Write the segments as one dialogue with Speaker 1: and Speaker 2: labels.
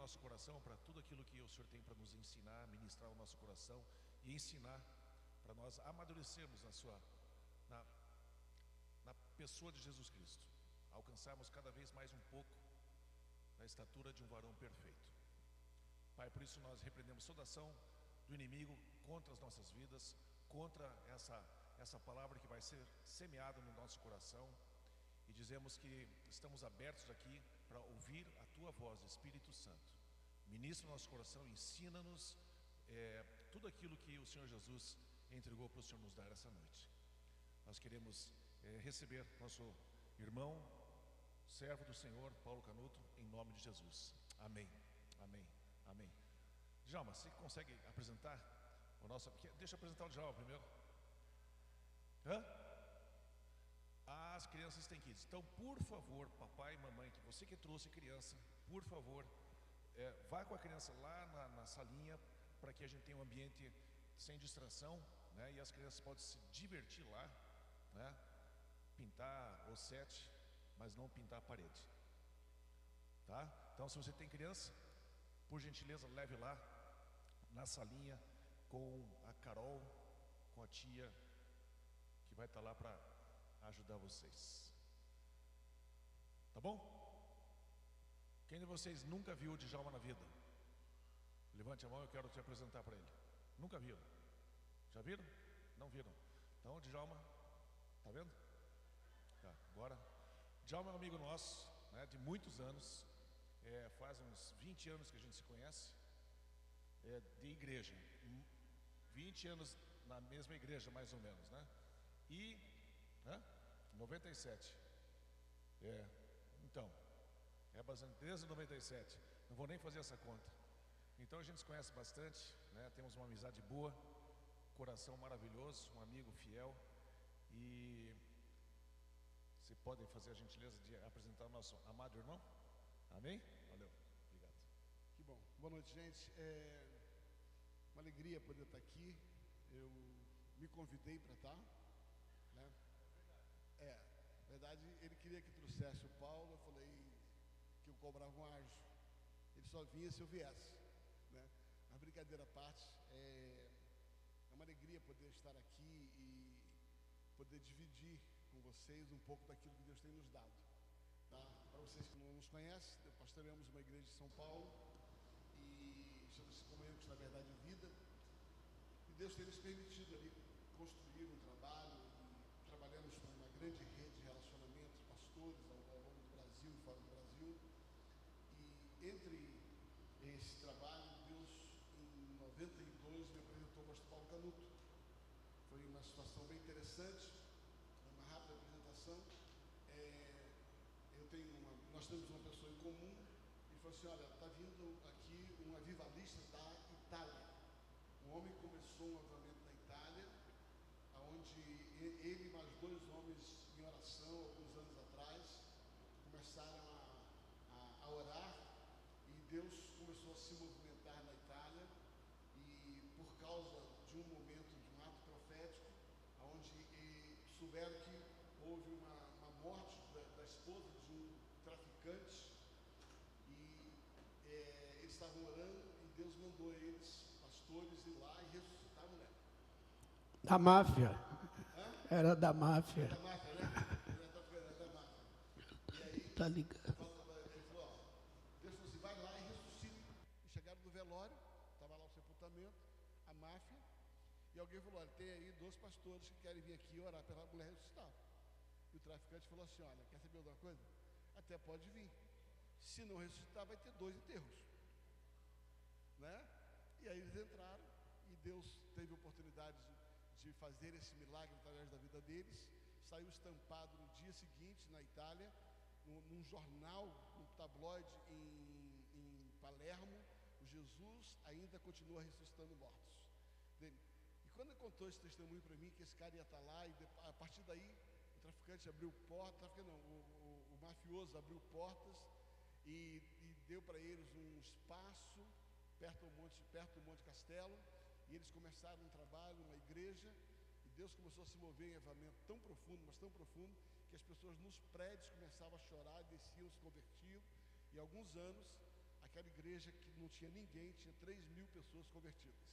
Speaker 1: nosso coração para tudo aquilo que o Senhor tem para nos ensinar, ministrar o nosso coração e ensinar para nós amadurecermos na, na pessoa de Jesus Cristo, alcançarmos cada vez mais um pouco da estatura de um varão perfeito. Pai, por isso nós repreendemos toda ação do inimigo contra as nossas vidas, contra essa palavra que vai ser semeada no nosso coração, e dizemos que estamos abertos aqui para ouvir a Tua voz, Espírito Santo. Ministra o nosso coração, ensina-nos tudo aquilo que o Senhor Jesus entregou para o Senhor nos dar essa noite. Nós queremos receber nosso irmão, servo do Senhor, Paulo Canuto, em nome de Jesus. Amém, amém, amém. Djalma, você consegue apresentar o nosso... Deixa eu apresentar o Djalma primeiro. As crianças têm que ir. Então, por favor, papai e mamãe, que você que trouxe criança, por favor, vá com a criança lá na salinha, para que a gente tenha um ambiente sem distração, né? E as crianças podem se divertir lá, né? Pintar o set, mas não pintar a parede, tá? Então, se você tem criança, por gentileza, leve lá na salinha com a Carol, com a tia, que vai estar lá para ajudar vocês. Tá bom? Quem de vocês nunca viu o Djalma na vida? Levante a mão, eu quero te apresentar para ele. Nunca viram? Já viram? Não viram? Então o Djalma, tá vendo? Tá, agora. Djalma é um amigo nosso, né, de muitos anos. Faz uns 20 anos que a gente se conhece, de igreja. 20 anos na mesma igreja, mais ou menos, né? E 97. Então, bastante, desde 97. Não vou nem fazer essa conta. Então a gente se conhece bastante, né? Temos uma amizade boa, coração maravilhoso, um amigo fiel. E você podem fazer a gentileza de apresentar o nosso amado irmão? Amém? Valeu, obrigado.
Speaker 2: Que bom. Boa noite, gente. Uma alegria poder estar aqui. Eu me convidei para estar, né? Na verdade, ele queria que trouxesse o Paulo. Eu falei que eu cobrava um ágio. Ele só vinha se eu viesse, né? Mas brincadeira à parte, é uma alegria poder estar aqui e poder dividir com vocês um pouco daquilo que Deus tem nos dado, tá? Para vocês que não nos conhecem, pastoreamos uma igreja de São Paulo e estamos comunhando na verdade de vida. E Deus tem nos permitido ali construir um trabalho, e trabalhamos com uma grande rede de relacionamentos, pastores ao longo do Brasil e fora do Brasil. E entre esse trabalho, Deus em 92 me apresentou o pastor Paulo Canuto. Foi uma situação bem interessante, uma rápida apresentação. Nós temos uma pessoa em comum e falou assim: olha, está vindo aqui um avivalista da Itália. Um homem começou um avivamento na Itália, onde ele e mais 2 homens em oração, alguns anos atrás, começaram a orar, e Deus começou a se movimentar na Itália, e por causa de um momento, de um ato profético, onde souberam que houve uma morte da esposa de um traficante, e eles estavam orando, e Deus mandou eles, pastores, ir lá e ressuscitar a mulher.
Speaker 3: Da máfia. Era da máfia.
Speaker 2: Era da máfia, né? Era da máfia. E aí,
Speaker 3: tá ligado.
Speaker 2: Ele falou, Deus falou assim: vai lá e ressuscita. E chegaram no velório, estava lá o sepultamento, a máfia, e alguém falou: olha, tem aí 2 pastores que querem vir aqui orar pela mulher ressuscitar. E o traficante falou assim: olha, quer saber de uma coisa? Até pode vir. Se não ressuscitar, vai ter 2 enterros, né? E aí eles entraram, e Deus teve a oportunidade de fazer esse milagre através da vida deles. Saiu estampado no dia seguinte na Itália, num jornal, num tabloide em Palermo: o Jesus ainda continua ressuscitando mortos. E quando ele contou esse testemunho para mim, que esse cara ia estar lá, e a partir daí o traficante abriu portas, o mafioso abriu portas e deu para eles um espaço perto do Monte Castelo, e eles começaram um trabalho, uma igreja, e Deus começou a se mover em avivamento tão profundo, mas tão profundo, que as pessoas nos prédios começavam a chorar, desciam, se convertiam, e há alguns anos aquela igreja que não tinha ninguém, tinha 3.000 pessoas convertidas.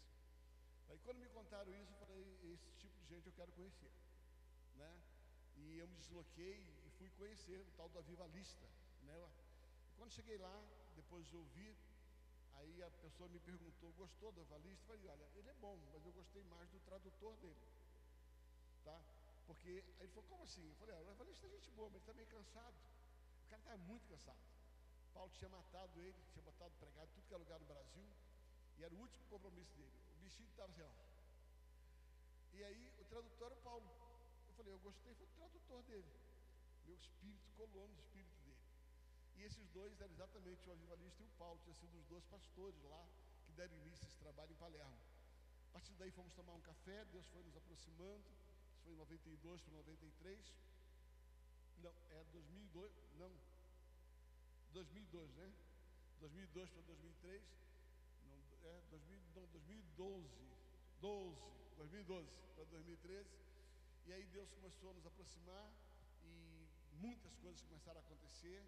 Speaker 2: Aí quando me contaram isso, eu falei, esse tipo de gente eu quero conhecer, né? E eu me desloquei e fui conhecer o tal do Avivalista, né? E quando cheguei lá, depois de ouvir, aí a pessoa me perguntou, gostou do Avivalista? Eu falei, olha, ele é bom, mas eu gostei mais do tradutor dele, tá? Porque aí ele falou, como assim? Eu falei, o Avivalista é gente boa, mas ele está meio cansado. O cara estava muito cansado. Paulo tinha matado ele, tinha botado pregado em tudo que era lugar no Brasil, e era o último compromisso dele. O bichinho estava assim, ó. E aí o tradutor era o Paulo. Eu falei, eu gostei, foi o tradutor dele. Meu espírito colou no espírito dele. E esses dois eram exatamente o Avivalista e o Paulo, tinham sido os dois pastores lá que deram início a esse trabalho em Palermo. A partir daí fomos tomar um café, Deus foi nos aproximando. Isso foi em 92 para 93. Não, 2002, não. 2002, né? 2002 para 2003. Não, 2012 para 2013. E aí Deus começou a nos aproximar e muitas coisas começaram a acontecer.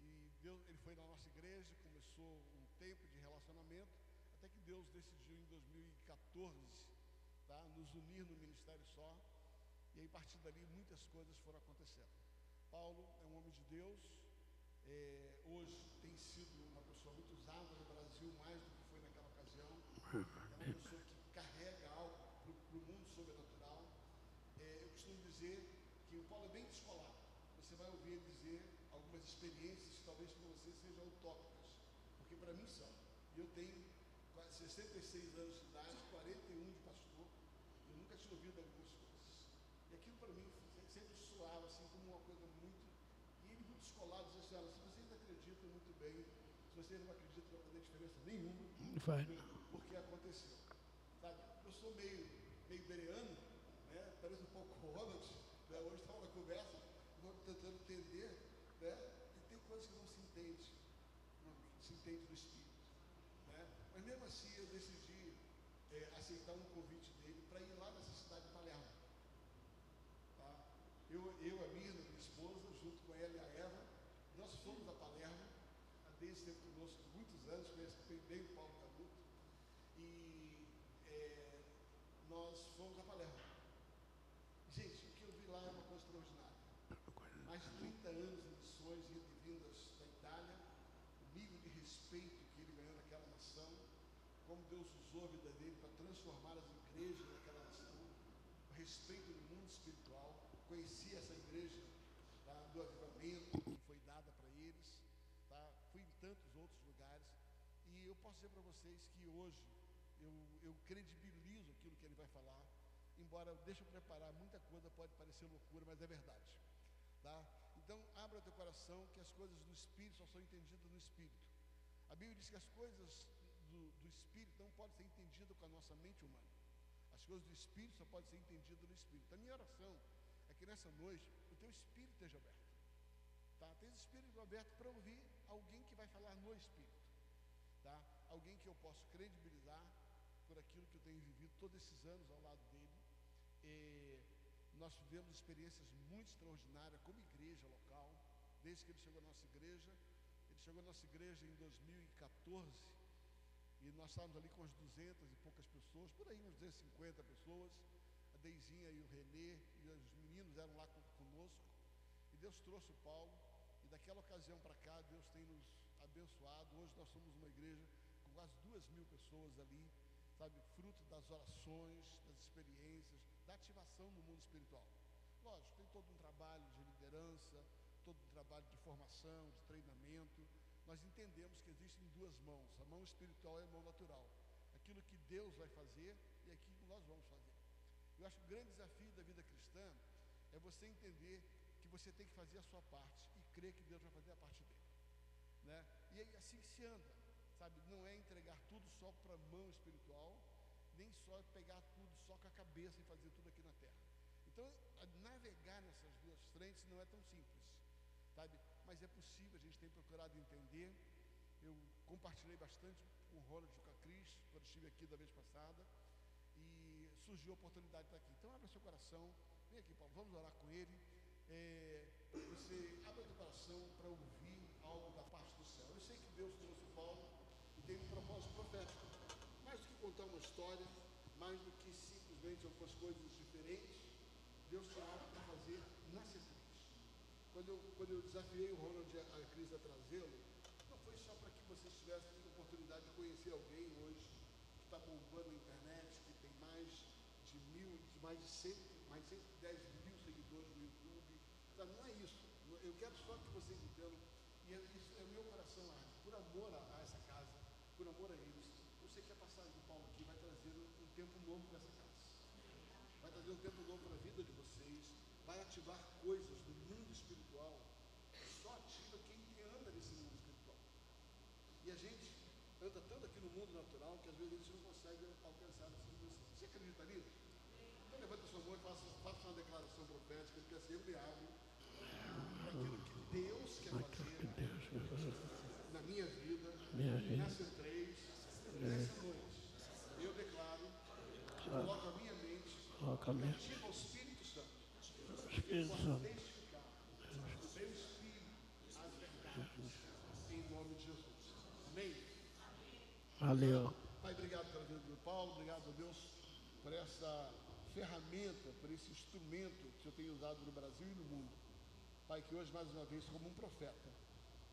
Speaker 2: E Deus, ele foi na nossa igreja, começou um tempo de relacionamento, até que Deus decidiu em 2014, tá, nos unir no ministério só. E aí a partir dali muitas coisas foram acontecendo. Paulo é um homem de Deus, hoje tem sido uma pessoa muito usada no Brasil, mais do que foi naquela ocasião. É uma pessoa que carrega algo para o mundo sobrenatural. Eu costumo dizer que o Paulo é bem descolado. Você vai ouvir ele dizer algumas experiências que talvez para você sejam utópicas, porque para mim são. Eu tenho 66 anos de idade, 41 de pastor, eu nunca tinha ouvido algumas coisas. E aquilo para mim sempre soava assim como uma coisa muito... E ele muito descolado dizia assim, olha, se vocês acreditam muito bem, se vocês não acreditam não vai fazer diferença nenhuma, porque aconteceu. Sabe? Eu sou meio bereano, né? Parece um pouco Ronald, né? Hoje estava na conversa, tentando entender, né? E tem coisas que não se entende, não se entende no espírito, né? Mas mesmo assim eu decidi aceitar um convite dele para ir lá nessa cidade de Palermo, tá? A Mirna, minha esposa, junto com ela e a Eva, nós fomos a Palermo. A Deise esteve conosco muitos anos, conhece bem o Paulo Canuto, e nós fomos a Palermo. Gente, o que eu vi lá é uma coisa extraordinária. Mais de 30 anos em missões idas e vindas da Itália, o nível de respeito que ele ganhou naquela nação, como Deus usou a vida dele para transformar as igrejas daquela nação, o respeito do mundo espiritual. Conheci essa igreja, tá, do avivamento que foi dada para eles, tá? Fui em tantos outros lugares, e eu posso dizer para vocês que hoje eu credibilizo aquilo que ele vai falar, embora deixa eu preparar muita coisa, pode parecer loucura, mas é verdade, tá? Então abra teu coração, que as coisas do Espírito só são entendidas no Espírito. A Bíblia diz que as coisas do Espírito não podem ser entendidas com a nossa mente humana. As coisas do Espírito só podem ser entendidas no Espírito. A minha oração é que nessa noite o teu Espírito esteja aberto, tá? Esteja Espírito aberto para ouvir alguém que vai falar no Espírito, tá? Alguém que eu posso credibilizar por aquilo que eu tenho vivido todos esses anos ao lado dele. Nós tivemos experiências muito extraordinárias como igreja local, desde que ele chegou à nossa igreja. Ele chegou à nossa igreja em 2014 e nós estávamos ali com as 200 e poucas pessoas, por aí umas 250 pessoas. A Deizinha e o Renê e os meninos eram lá conosco, e Deus trouxe o Paulo, e daquela ocasião para cá Deus tem nos abençoado. Hoje nós somos uma igreja com quase 2.000 pessoas ali, sabe, fruto das orações, das experiências, da ativação no mundo espiritual. Lógico, tem todo um trabalho de liderança, todo um trabalho de formação, de treinamento. Nós entendemos que existem duas mãos, a mão espiritual e a mão natural, aquilo que Deus vai fazer e aquilo que nós vamos fazer. Eu acho que o grande desafio da vida cristã é você entender que você tem que fazer a sua parte e crer que Deus vai fazer a parte dele, né? E aí assim que se anda, sabe? Não é entregar tudo só para a mão espiritual, nem só pegar tudo só com a cabeça e fazer tudo aqui na terra. Então, navegar nessas duas frentes não é tão simples, sabe? Mas é possível, a gente tem procurado entender. Eu compartilhei bastante com o Ronald e com a Cris, quando estive aqui da vez passada, e surgiu a oportunidade de estar aqui. Então, abra seu coração, vem aqui, Paulo, vamos orar com ele. Você abre o seu coração para ouvir algo da parte do céu. Eu sei que Deus trouxe o Paulo profética. Mais do que contar uma história, mais do que simplesmente algumas coisas diferentes, Deus tinha algo para fazer na C3. Quando eu desafiei o Ronald e a Cris a trazê-lo, não foi só para que vocês tivessem a oportunidade de conhecer alguém hoje que está bombando na internet, que tem mais de 110 mil seguidores no YouTube. Tá, não é isso. Eu quero só que vocês entendam, e isso é o meu coração arde, por amor a essa casa, por amor a eles. Eu sei que a passagem do Paulo aqui vai trazer um tempo novo para essa casa. Vai trazer um tempo novo para a vida de vocês, vai ativar coisas do mundo espiritual. Só ativa quem anda nesse mundo espiritual. E a gente anda tanto aqui no mundo natural que às vezes a gente não consegue alcançar essa dimensão. Você acredita nisso? Então levanta a sua mão e faça uma declaração profética, porque assim eu me abro para aquilo que Deus quer fazer na minha vida, nessa C3, nessa noite. Eu declaro, coloco a minha mente cativa ao Espírito Santo, que possa testificar o meu Espírito às verdades, em nome de Jesus. Amém?
Speaker 3: Valeu.
Speaker 2: Pai, obrigado pela vida do Paulo, obrigado a Deus por essa ferramenta, por esse instrumento que o Senhor tem usado no Brasil e no mundo. Pai, que hoje, mais uma vez, como um profeta,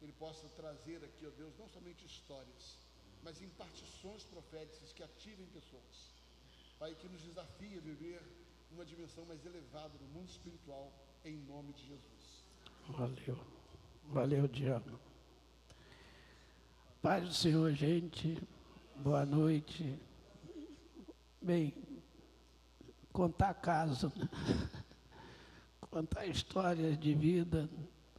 Speaker 2: ele possa trazer aqui, ó Deus, não somente histórias, mas impartições proféticas que ativem pessoas. Pai, que nos desafie a viver uma dimensão mais elevada no mundo espiritual, em nome de Jesus.
Speaker 3: Valeu. Valeu, diabo. Paz do Senhor, gente. Boa noite. Bem, contar caso, né? Contar histórias de vida.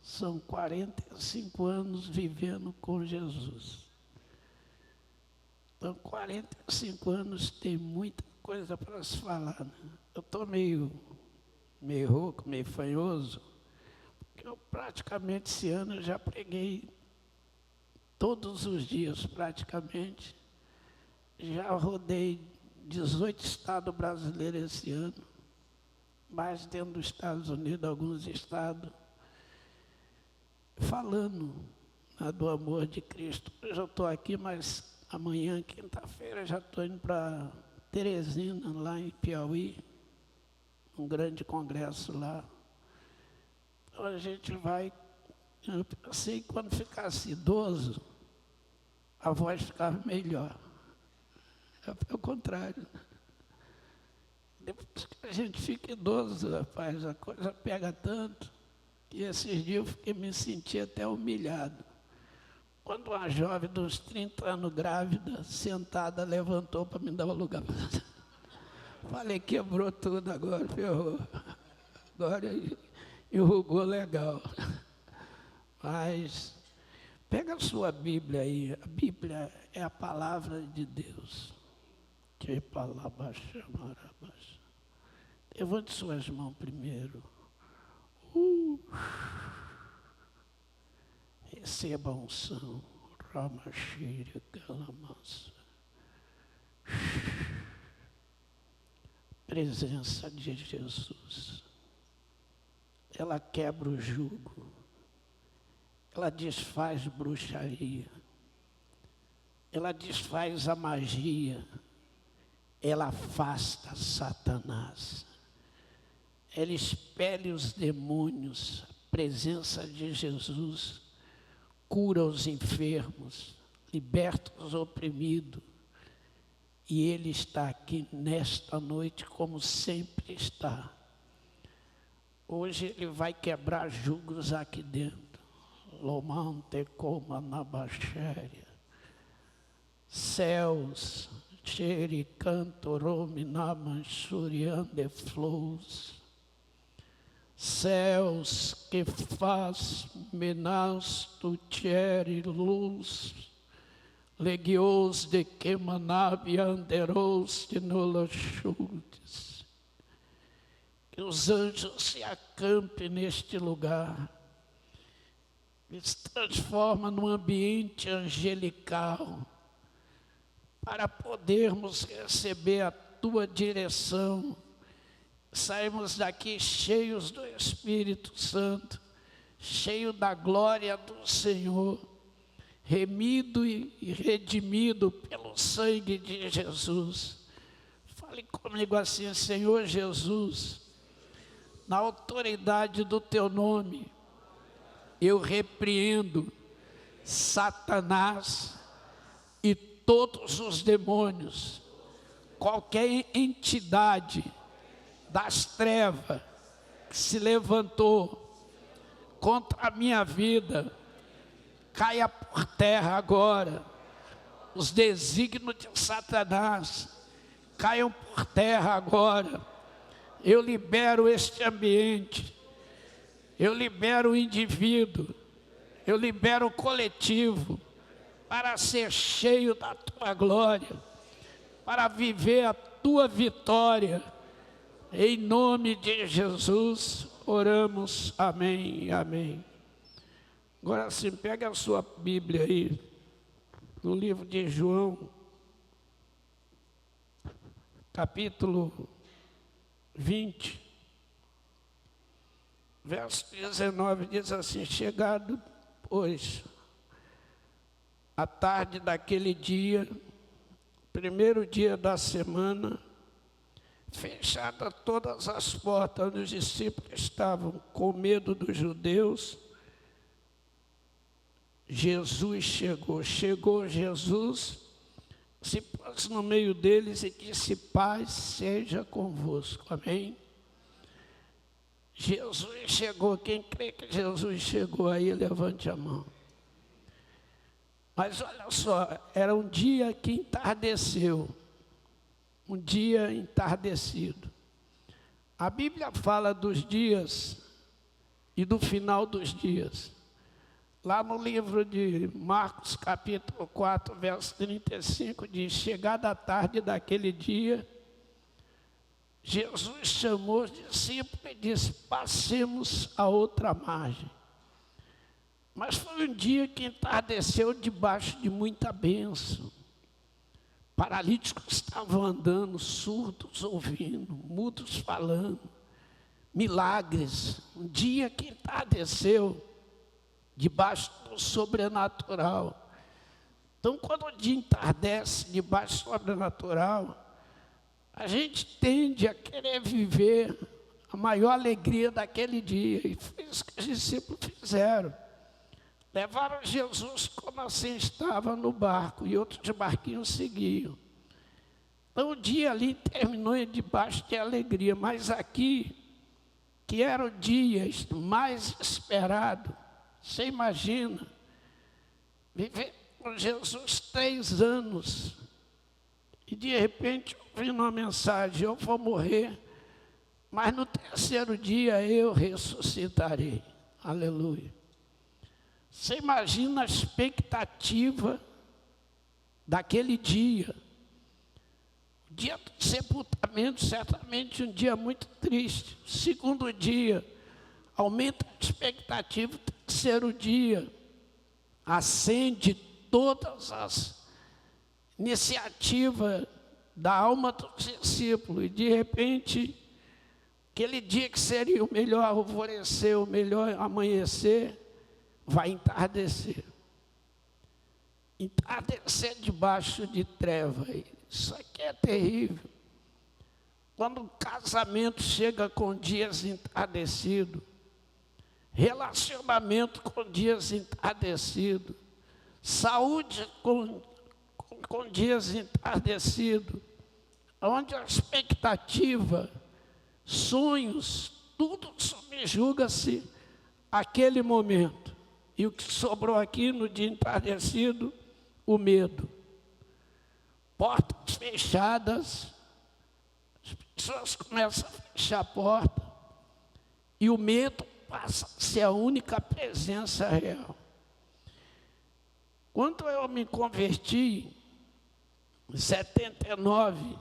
Speaker 3: São 45 anos vivendo com Jesus. Então, 45 anos tem muita coisa para se falar, né? Eu estou meio rouco, meio fanhoso, porque eu praticamente esse ano eu já preguei todos os dias, praticamente. Já rodei 18 estados brasileiros esse ano, mais dentro dos Estados Unidos, alguns estados, falando, né, do amor de Cristo. Eu já estou aqui, mas amanhã, quinta-feira, já estou indo para Teresina, lá em Piauí, um grande congresso lá. Então a gente vai, eu pensei que quando ficasse idoso, a voz ficava melhor. É pelo contrário. Depois que a gente fica idoso, rapaz, a coisa pega tanto, que esses dias eu me senti até humilhado. Quando uma jovem de uns 30 anos grávida, sentada, levantou para me dar o lugar. Falei, quebrou tudo agora, ferrou. Agora enrugou legal. Mas pega a sua Bíblia aí. A Bíblia é a palavra de Deus. Que palavra chamará. Levante suas mãos primeiro. Receba a unção. Ramachiri Galamassa. Presença de Jesus. Ela quebra o jugo. Ela desfaz bruxaria. Ela desfaz a magia. Ela afasta Satanás. Ela expele os demônios. A presença de Jesus cura os enfermos, liberta os oprimidos. E Ele está aqui nesta noite como sempre está. Hoje Ele vai quebrar jugos aqui dentro. Lomante como na Baxéria. Céus, Xeri cantorome na Manchuriande flows. Céus que faz menas tu tiere luz, legios de que manavi anderos de nulas chutes. Que os anjos se acampem neste lugar, que se transforma num ambiente angelical, para podermos receber a tua direção. Saímos daqui cheios do Espírito Santo, cheios da glória do Senhor, remido e redimido pelo no sangue de Jesus. Fale comigo assim: Senhor Jesus, na autoridade do teu nome, eu repreendo Satanás e todos os demônios, qualquer entidade das trevas que se levantou contra a minha vida, caia por terra agora. Os desígnios de Satanás caiam por terra agora. Eu libero este ambiente, eu libero o indivíduo, eu libero o coletivo para ser cheio da tua glória, para viver a tua vitória. Em nome de Jesus, oramos. Amém, amém. Agora sim, pega a sua Bíblia aí, no livro de João, capítulo 20, verso 19, diz assim: chegado, pois, a tarde daquele dia, primeiro dia da semana, fechadas todas as portas, os discípulos estavam com medo dos judeus. Jesus chegou Jesus, se pôs no meio deles e disse: paz seja convosco. Amém? Jesus chegou. Quem crê que Jesus chegou aí, levante a mão. Mas olha só, era um dia que entardeceu, um dia entardecido. A Bíblia fala dos dias e do final dos dias. Lá no livro de Marcos, capítulo 4, verso 35, diz: chegada a tarde daquele dia, Jesus chamou os discípulos e disse: passemos a outra margem. Mas foi um dia que entardeceu debaixo de muita bênção. Paralíticos estavam andando, surdos ouvindo, mudos falando, milagres. Um dia que entardeceu debaixo do sobrenatural. Então, quando o dia entardece debaixo do sobrenatural, a gente tende a querer viver a maior alegria daquele dia. E foi isso que os discípulos fizeram. Levaram Jesus como assim estava no barco, e outros barquinhos seguiam. Então o dia ali terminou debaixo de alegria, mas aqui, que era o dia mais esperado, você imagina, viver com Jesus 3 anos, e de repente ouvindo uma mensagem: eu vou morrer, mas no terceiro dia eu ressuscitarei. Aleluia. Você imagina a expectativa daquele dia. O dia do sepultamento, certamente um dia muito triste. O segundo dia, aumenta a expectativa. O terceiro dia, acende todas as iniciativas da alma dos discípulos. E de repente, aquele dia que seria o melhor alvorecer, o melhor amanhecer, vai entardecer. Entardecer debaixo de treva. Isso aqui é terrível. Quando o casamento chega com dias entardecidos, relacionamento com dias entardecidos, saúde com dias entardecidos, onde a expectativa, sonhos, tudo subjuga-se àquele momento. E o que sobrou aqui no dia entardecido? O medo. Portas fechadas, as pessoas começam a fechar a porta, e o medo passa a ser a única presença real. Quando eu me converti, em 79,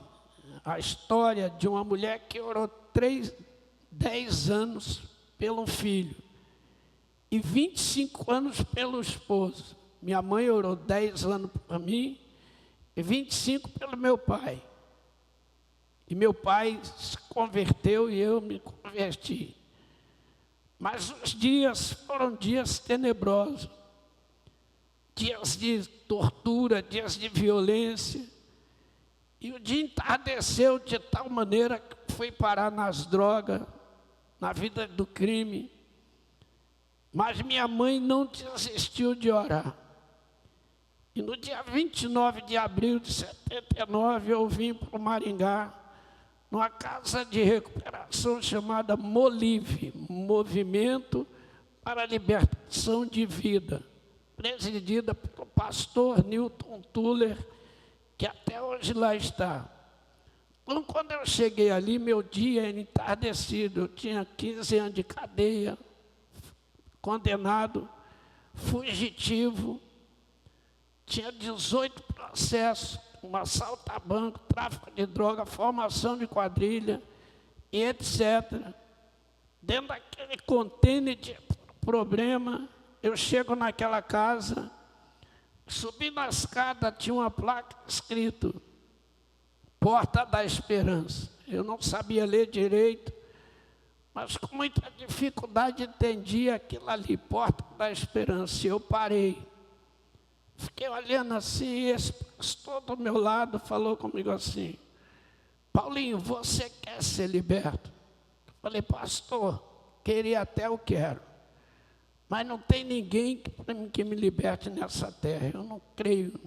Speaker 3: a história de uma mulher que orou 10 anos pelo filho, e 25 anos pelo esposo. Minha mãe orou 10 anos por mim e 25 pelo meu pai. E meu pai se converteu e eu me converti. Mas os dias foram dias tenebrosos. Dias de tortura, dias de violência, E o dia entardeceu de tal maneira que fui parar nas drogas, na vida do crime. Mas minha mãe não desistiu de orar. E no dia 29 de abril de 79, eu vim para o Maringá, numa casa de recuperação chamada MOLIVE, Movimento para a Libertação de Vida, presidida pelo pastor Newton Tuller, que até hoje lá está. Então, quando eu cheguei ali, meu dia era entardecido, eu tinha 15 anos de cadeia, condenado, fugitivo, tinha 18 processos, um assalto a banco, tráfico de droga, formação de quadrilha, e etc. Dentro daquele contêiner de problema, eu chego naquela casa, subi na escada, tinha uma placa escrito Porta da Esperança. Eu não sabia ler direito, mas com muita dificuldade entendi aquilo ali, Porta da Esperança. E eu parei. Fiquei olhando assim, esse pastor do meu lado falou comigo assim: Paulinho, você quer ser liberto? Eu falei, pastor, queria até eu quero. Mas não tem ninguém que me liberte nessa terra. Eu não creio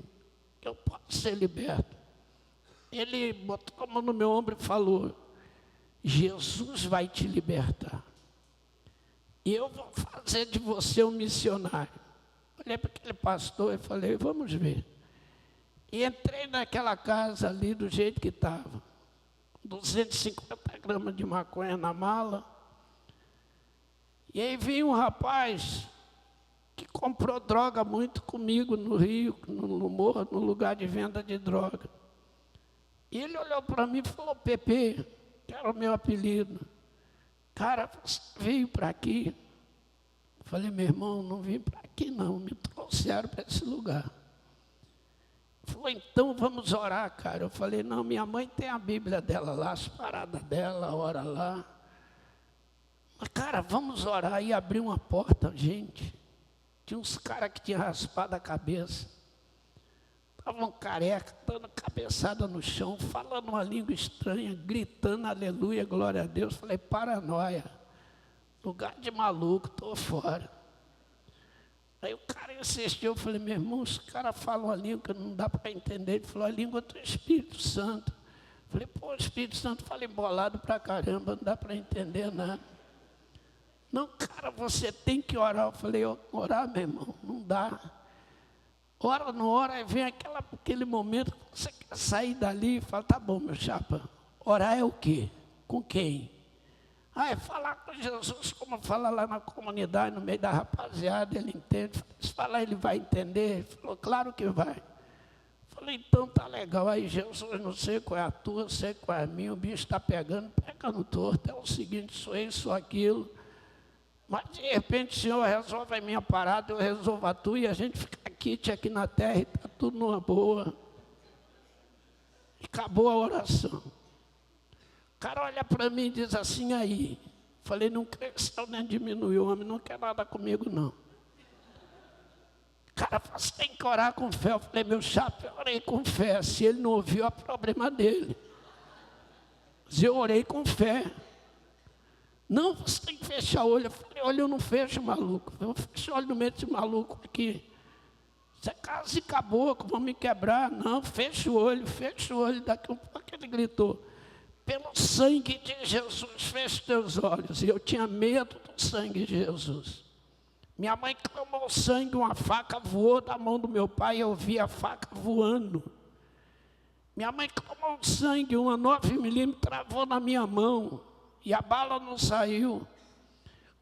Speaker 3: que eu possa ser liberto. Ele botou a mão no meu ombro e falou: Jesus vai te libertar. E eu vou fazer de você um missionário. Olhei para aquele pastor e falei, vamos ver. E entrei naquela casa ali do jeito que estava. 250 gramas de maconha na mala. E aí vinha um rapaz que comprou droga muito comigo no Rio, no morro, no lugar de venda de droga. E ele olhou para mim e falou, Pepe, que era o meu apelido. Cara, você veio para aqui? Eu falei, meu irmão, não vim para aqui não, me trouxeram para esse lugar. Ele falou, então vamos orar, cara. Eu falei, não, minha mãe tem a Bíblia dela lá, as paradas dela, ora lá. Mas, cara, vamos orar. E abrir uma porta, gente. Tinha uns caras que tinham raspado a cabeça. Estavam careca, dando cabeçada no chão, falando uma língua estranha, gritando, aleluia, glória a Deus. Falei, paranoia. Lugar de maluco, estou fora. Aí o cara insistiu, eu falei, meu irmão, os caras falam a língua que não dá para entender. Ele falou, a língua do Espírito Santo. Eu falei, pô, o Espírito Santo fala embolado pra caramba, não dá para entender nada. Não, cara, você tem que orar. Eu falei, orar, meu irmão, não dá. Ora, não ora, aí vem aquele momento que você quer sair dali e fala, tá bom, meu chapa, orar é o quê? Com quem? Ah, é falar com Jesus, como fala lá na comunidade, no meio da rapaziada, ele entende. Se falar, ele vai entender. Ele falou, claro que vai. Falei, então tá legal. Aí Jesus, não sei qual é a tua, não sei qual é a minha, o bicho está pegando torto. É o seguinte, sou isso, sou aquilo. Mas de repente o Senhor resolve a minha parada, eu resolvo a tua, e a gente fica aqui na terra e está tudo numa boa. E acabou a oração. O cara olha para mim e diz assim, aí. Falei, não cresceu nem diminuiu, o homem não quer nada comigo, não. O cara fala, você tem que orar com fé. Eu falei, meu chapa, eu orei com fé. Se ele não ouviu, é problema dele. Mas eu orei com fé. Não, você tem que fechar o olho. Eu falei, olha, eu não fecho, maluco. Eu vou fechar o olho no meio desse maluco aqui. Isso é casa de caboclo, vão me quebrar. Não, fecha o olho. Daqui um pouco ele gritou. Pelo sangue de Jesus, feche teus olhos. E eu tinha medo do sangue de Jesus. Minha mãe clamou sangue, uma faca voou da mão do meu pai, eu vi a faca voando. Minha mãe clamou sangue, uma 9mm travou na minha mão, e a bala não saiu.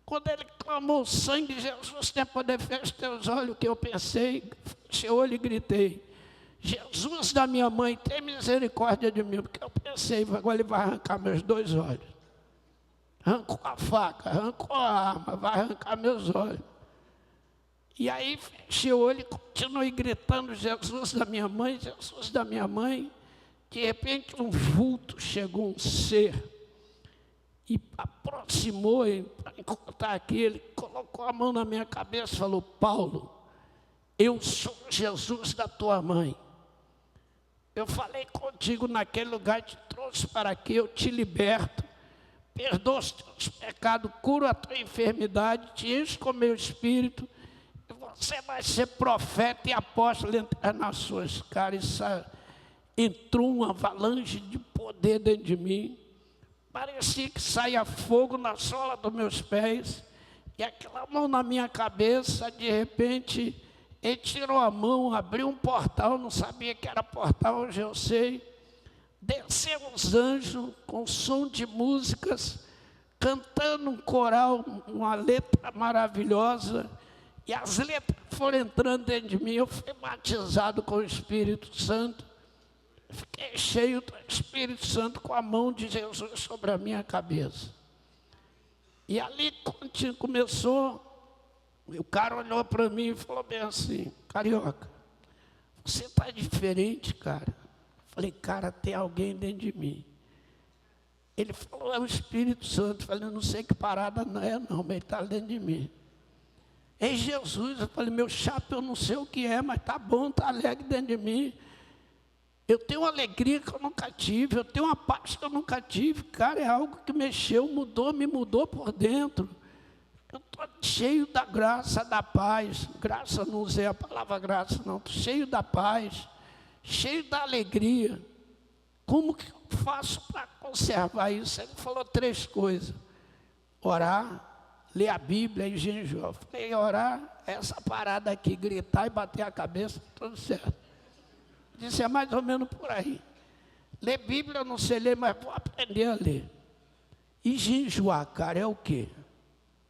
Speaker 3: Quando ele clamou sangue, Jesus tem poder, feche teus olhos, o que eu pensei, fechei o olho e gritei. Jesus da minha mãe, tem misericórdia de mim, porque eu pensei, agora ele vai arrancar meus 2 olhos. Arrancou a faca, arrancou a arma, vai arrancar meus olhos. E aí fechei o olho e continuei gritando, Jesus da minha mãe, Jesus da minha mãe. De repente um vulto chegou, um ser, e aproximou para encontrar aquele, colocou a mão na minha cabeça e falou, Paulo, eu sou Jesus da tua mãe. eu falei contigo naquele lugar, te trouxe para aqui, eu te liberto, perdoo os teus pecados, curo a tua enfermidade, te encho com meu espírito, e você vai ser profeta e apóstolo, entrar nas suas caras. Entrou uma avalanche de poder dentro de mim, parecia que saía fogo na sola dos meus pés, e aquela mão na minha cabeça, de repente, ele tirou a mão, abriu um portal, não sabia que era portal, hoje eu sei. Desceram os anjos com som de músicas, cantando um coral, uma letra maravilhosa, e as letras foram entrando dentro de mim. Eu fui batizado com o Espírito Santo, fiquei cheio do Espírito Santo com a mão de Jesus sobre a minha cabeça. E ali começou, o cara olhou para mim e falou bem assim: Carioca, você está diferente, cara. Falei, cara, tem alguém dentro de mim. Ele falou, é o Espírito Santo. Falei, eu não sei que parada não é não, mas ele está dentro de mim. É Jesus. Eu falei, meu chapa, eu não sei o que é, mas tá bom, tá alegre dentro de mim. Eu tenho uma alegria que eu nunca tive, eu tenho uma paz que eu nunca tive. Cara, é algo que mexeu, mudou, me mudou por dentro. Eu estou cheio da graça, da paz. Graça, não usei a palavra graça, não. Estou cheio da paz, cheio da alegria. Como que eu faço para conservar isso? Ele falou 3 coisas: orar, ler a Bíblia e jejuar. Eu falei, orar, essa parada aqui, gritar e bater a cabeça, tudo certo. Disse, é mais ou menos por aí. Ler Bíblia eu não sei ler, mas vou aprender a ler. E jejuar, cara, é o quê?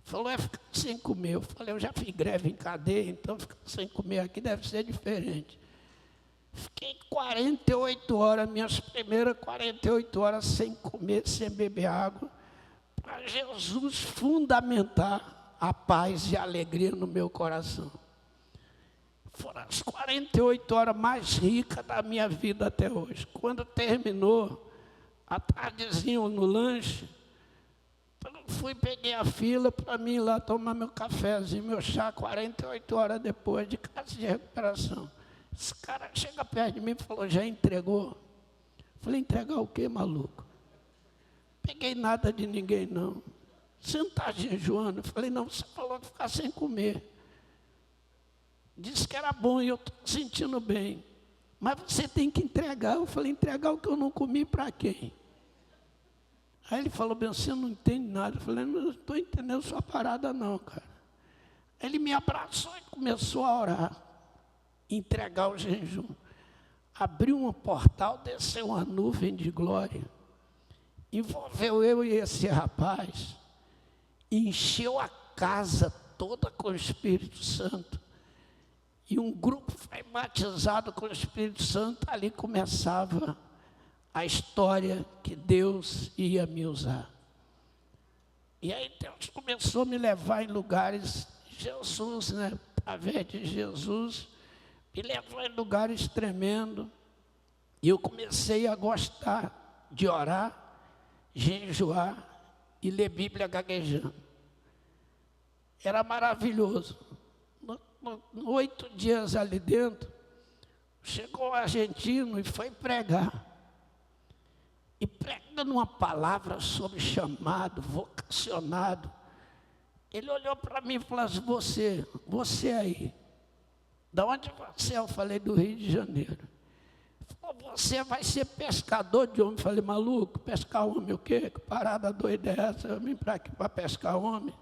Speaker 3: Falou, é ficar sem comer. Eu falei, eu já fiz greve em cadeia, então ficar sem comer aqui deve ser diferente. Fiquei 48 horas, minhas primeiras 48 horas sem comer, sem beber água, para Jesus fundamentar a paz e a alegria no meu coração. Foram as 48 horas mais ricas da minha vida até hoje. Quando terminou, à tardezinha no lanche, fui, peguei a fila para mim ir lá tomar meu cafezinho, meu chá, 48 horas depois de casa de recuperação. Esse cara chega perto de mim e falou, já entregou? Falei, entregar o quê, maluco? Peguei nada de ninguém, não. Você não está jejuando? Falei, não, você falou que ficar sem comer. Disse que era bom e eu estou sentindo bem. Mas você tem que entregar. Eu falei, entregar o que eu não comi para quem? Aí ele falou, bem, você não entende nada. Eu falei, não estou entendendo sua parada não, cara. Ele me abraçou e começou a orar, entregar o jejum. Abriu um portal, desceu uma nuvem de glória, envolveu eu e esse rapaz, encheu a casa toda com o Espírito Santo. E um grupo foi batizado com o Espírito Santo. Ali começava a história que Deus ia me usar. E aí Deus começou a me levar em lugares, Jesus, né, através de Jesus, me levou em lugares tremendos. E eu comecei a gostar de orar, jejuar e ler Bíblia gaguejando. Era maravilhoso. 8 dias ali dentro, chegou um argentino e foi pregar. E pregando uma palavra sobre chamado, vocacionado. Ele olhou para mim e falou assim, você aí, da onde você é? Eu falei, do Rio de Janeiro. Ele falou, você vai ser pescador de homem. Eu falei, maluco, pescar homem o quê? Que parada doida é essa? Eu vim para aqui para pescar homem.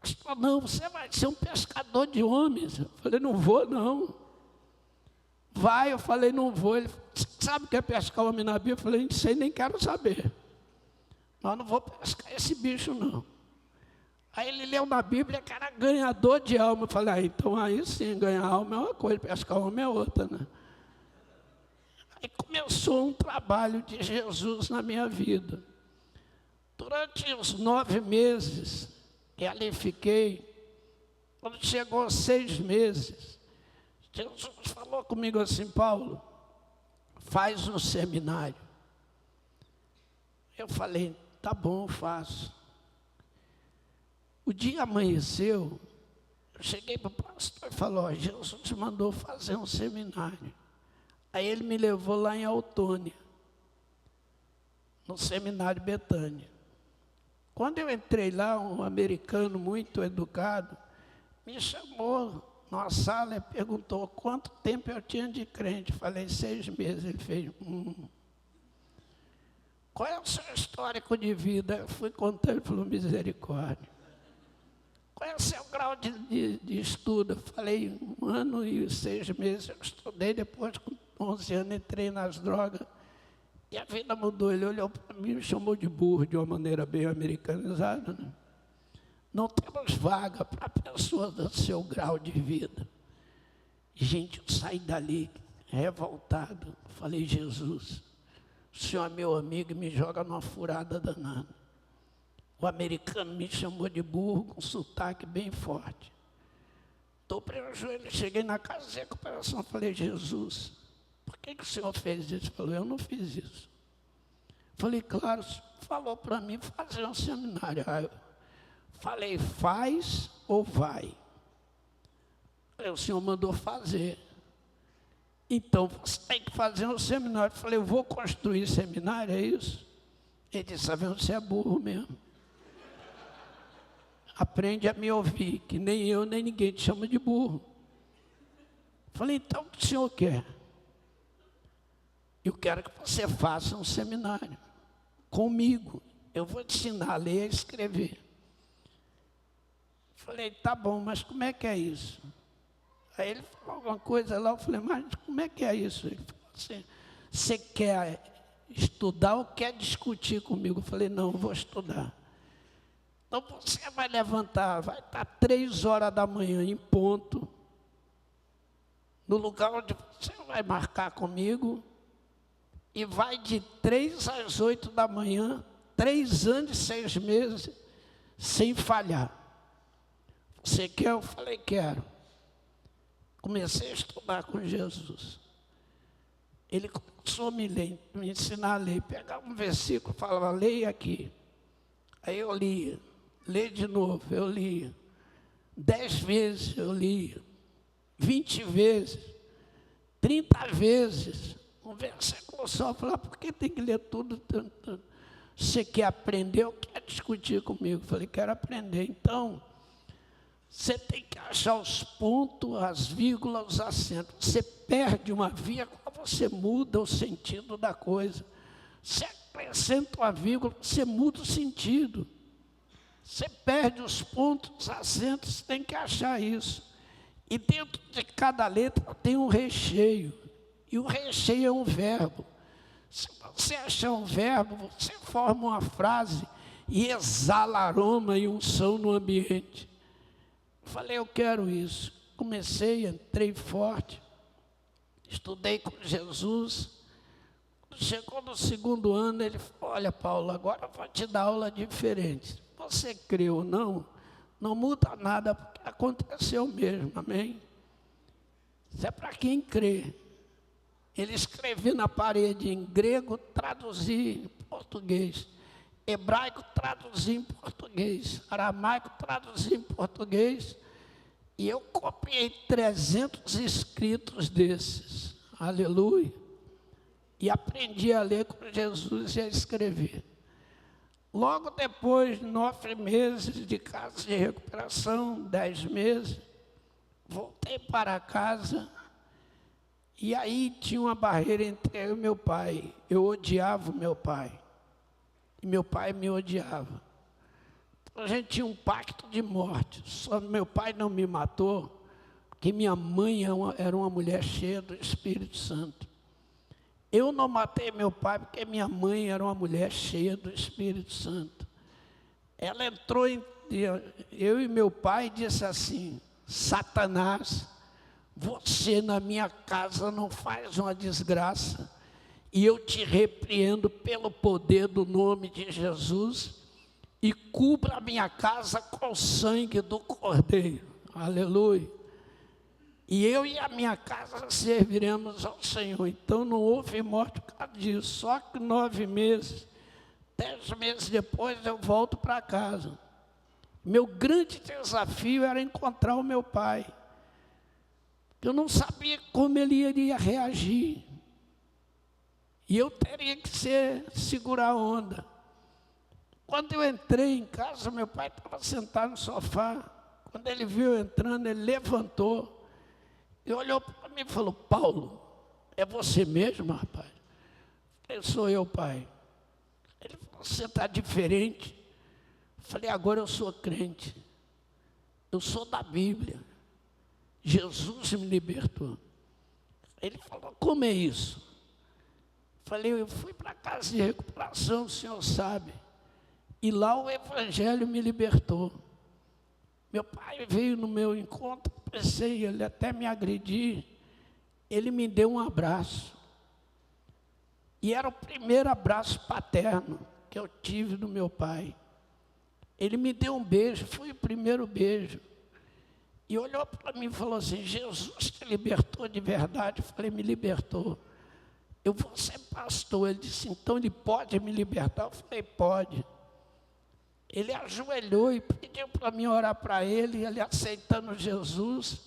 Speaker 3: Pastor, não, você vai ser um pescador de homens. Eu falei, não vou não. Vai, eu falei, não vou. Ele falou, você sabe o que é pescar homem na Bíblia? Eu falei, não sei, nem quero saber. Mas não vou pescar esse bicho não. Aí ele leu na Bíblia que era ganhador de alma. Eu falei, então aí sim, ganhar alma é uma coisa, pescar homem é outra, né? Aí começou um trabalho de Jesus na minha vida. Durante os 9 meses, e ali fiquei. Quando chegou 6 meses, Jesus falou comigo assim, Paulo, faz um seminário. Eu falei, tá bom, faço. O dia amanheceu, eu cheguei para o pastor e falei, Jesus mandou fazer um seminário. Aí ele me levou lá em Autônia, no seminário Betânia. Quando eu entrei lá, um americano muito educado me chamou numa sala e perguntou quanto tempo eu tinha de crente. Falei, 6 meses. Ele fez, Qual é o seu histórico de vida? Eu fui contando, ele falou, misericórdia. Qual é o seu grau de estudo? Eu falei, 1 ano e 6 meses. Eu estudei, depois com 11 anos entrei nas drogas. E a vida mudou. Ele olhou para mim e me chamou de burro, de uma maneira bem americanizada, né? Não temos vaga para pessoas do seu grau de vida. Gente, eu saí dali revoltado. Falei, Jesus, o senhor é meu amigo e me joga numa furada danada. O americano me chamou de burro com sotaque bem forte. Dobrei o joelho, cheguei na casa de recuperação, falei, Jesus, por que o senhor fez isso? Ele falou, eu não fiz isso. Falei, claro, o senhor falou para mim fazer um seminário. Aí eu falei, faz ou vai? Aí o senhor mandou fazer. Então, você tem que fazer um seminário. Eu falei, eu vou construir seminário, é isso? Ele disse, sabe, você é burro mesmo. Aprende a me ouvir, que nem eu, nem ninguém te chama de burro. Falei, então, o que o senhor quer? Eu quero que você faça um seminário comigo. Eu vou te ensinar a ler e a escrever. Falei, tá bom, mas como é que é isso? Aí ele falou alguma coisa lá, eu falei, mas como é que é isso? Ele falou assim, você quer estudar ou quer discutir comigo? Eu falei, não, eu vou estudar. Então você vai levantar, vai estar 3 horas da manhã em ponto, no lugar onde você vai marcar comigo, e vai de 3 às 8 da manhã, 3 anos e 6 meses, sem falhar. Você quer? Eu falei, quero. Comecei a estudar com Jesus. Ele começou a me ensinar a ler. Pegava um versículo, falava, leia aqui. Aí eu lia. Lê de novo, eu lia. 10 vezes eu lia. 20 vezes. 30 vezes. Um versículo só. Eu falava, por que tem que ler tudo? Você quer aprender ou quer discutir comigo? Eu falei, quero aprender. Então, você tem que achar os pontos, as vírgulas, os acentos. Você perde uma vírgula, você muda o sentido da coisa. Você acrescenta uma vírgula, você muda o sentido. Você perde os pontos, os acentos, você tem que achar isso. E dentro de cada letra tem um recheio. E o recheio é um verbo. Se você achar um verbo, você forma uma frase e exala aroma e unção no ambiente. Falei, eu quero isso. Comecei, entrei forte, estudei com Jesus. Chegou no 2º ano, ele falou, olha, Paulo, agora eu vou te dar aula diferente. Você crê ou não, não muda nada, porque aconteceu mesmo, amém? Isso é para quem crê. Ele escrevia na parede em grego, traduzia em português. Hebraico traduzia em português, aramaico traduzia em português, e eu copiei 300 escritos desses, aleluia, e aprendi a ler com Jesus e a escrever. Logo depois, 9 meses de casa de recuperação, 10 meses, voltei para casa, e aí tinha uma barreira entre eu e meu pai. Eu odiava o meu pai. E meu pai me odiava. Então, a gente tinha um pacto de morte. Só meu pai não me matou, porque minha mãe era uma mulher cheia do Espírito Santo. Eu não matei meu pai, porque minha mãe era uma mulher cheia do Espírito Santo. Ela entrou eu e meu pai disse assim, Satanás, você na minha casa não faz uma desgraça, e eu te repreendo pelo poder do nome de Jesus, e cubra a minha casa com o sangue do Cordeiro. Aleluia. E eu e a minha casa serviremos ao Senhor. Então não houve morte por causa disso. Só que 9 meses, 10 meses depois eu volto para casa. Meu grande desafio era encontrar o meu pai. Eu não sabia como ele iria reagir. E eu teria que segurar a onda. Quando eu entrei em casa, meu pai estava sentado no sofá. Quando ele viu eu entrando, ele levantou e olhou para mim e falou: Paulo, é você mesmo, rapaz? Eu falei: sou eu, pai. Ele falou: você está diferente. Eu falei: agora eu sou crente. Eu sou da Bíblia. Jesus me libertou. Ele falou: como é isso? Eu falei: eu fui para a casa de recuperação, o senhor sabe. E lá o Evangelho me libertou. Meu pai veio no meu encontro, pensei, ele até me agredir. Ele me deu um abraço. E era o primeiro abraço paterno que eu tive do meu pai. Ele me deu um beijo, foi o primeiro beijo. E olhou para mim e falou assim: Jesus te libertou de verdade? Eu falei: me libertou. Eu vou ser pastor. Ele disse: então ele pode me libertar? Eu falei: pode. Ele ajoelhou e pediu para mim orar para ele, ele aceitando Jesus.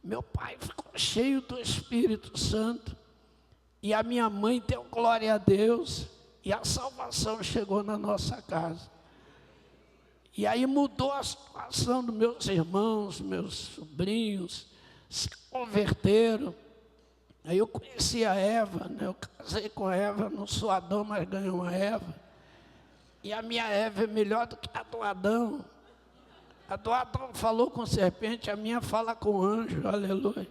Speaker 3: Meu pai ficou cheio do Espírito Santo. E a minha mãe deu glória a Deus. E a salvação chegou na nossa casa. E aí mudou a situação dos meus irmãos, meus sobrinhos, se converteram. Aí eu conheci a Eva, né? Eu casei com a Eva, não sou Adão, mas ganhei uma Eva. E a minha Eva é melhor do que a do Adão. A do Adão falou com serpente, a minha fala com anjo, aleluia.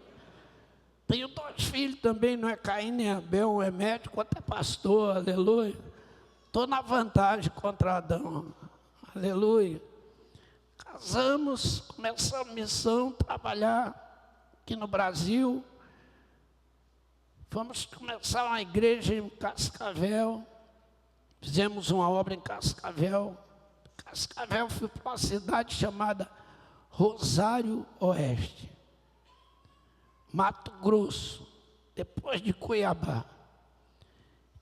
Speaker 3: Tenho 2 filhos também, não é Caim nem Abel, um é médico, outro é pastor, aleluia. Estou na vantagem contra Adão, aleluia. Casamos, começamos a missão, trabalhar aqui no Brasil. Vamos começar uma igreja em Cascavel. Fizemos uma obra em Cascavel. Cascavel, fui para uma cidade chamada Rosário Oeste, Mato Grosso, depois de Cuiabá.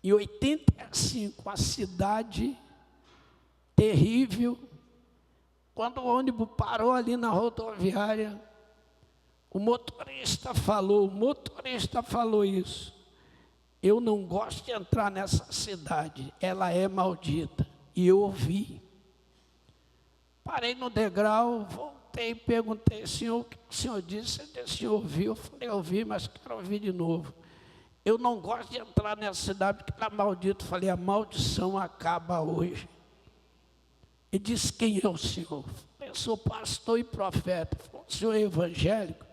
Speaker 3: Em 85, a cidade terrível. Quando o ônibus parou ali na rodoviária, o motorista falou isso: eu não gosto de entrar nessa cidade, ela é maldita. E eu ouvi. Parei no degrau, voltei e perguntei: senhor, o que o senhor disse? Ele disse: eu ouvi. Eu falei: eu ouvi, mas quero ouvir de novo. Eu não gosto de entrar nessa cidade porque ela é maldita. Eu falei: a maldição acaba hoje. Ele disse: quem é o senhor? Eu sou pastor e profeta. Ele falou: o senhor é evangélico?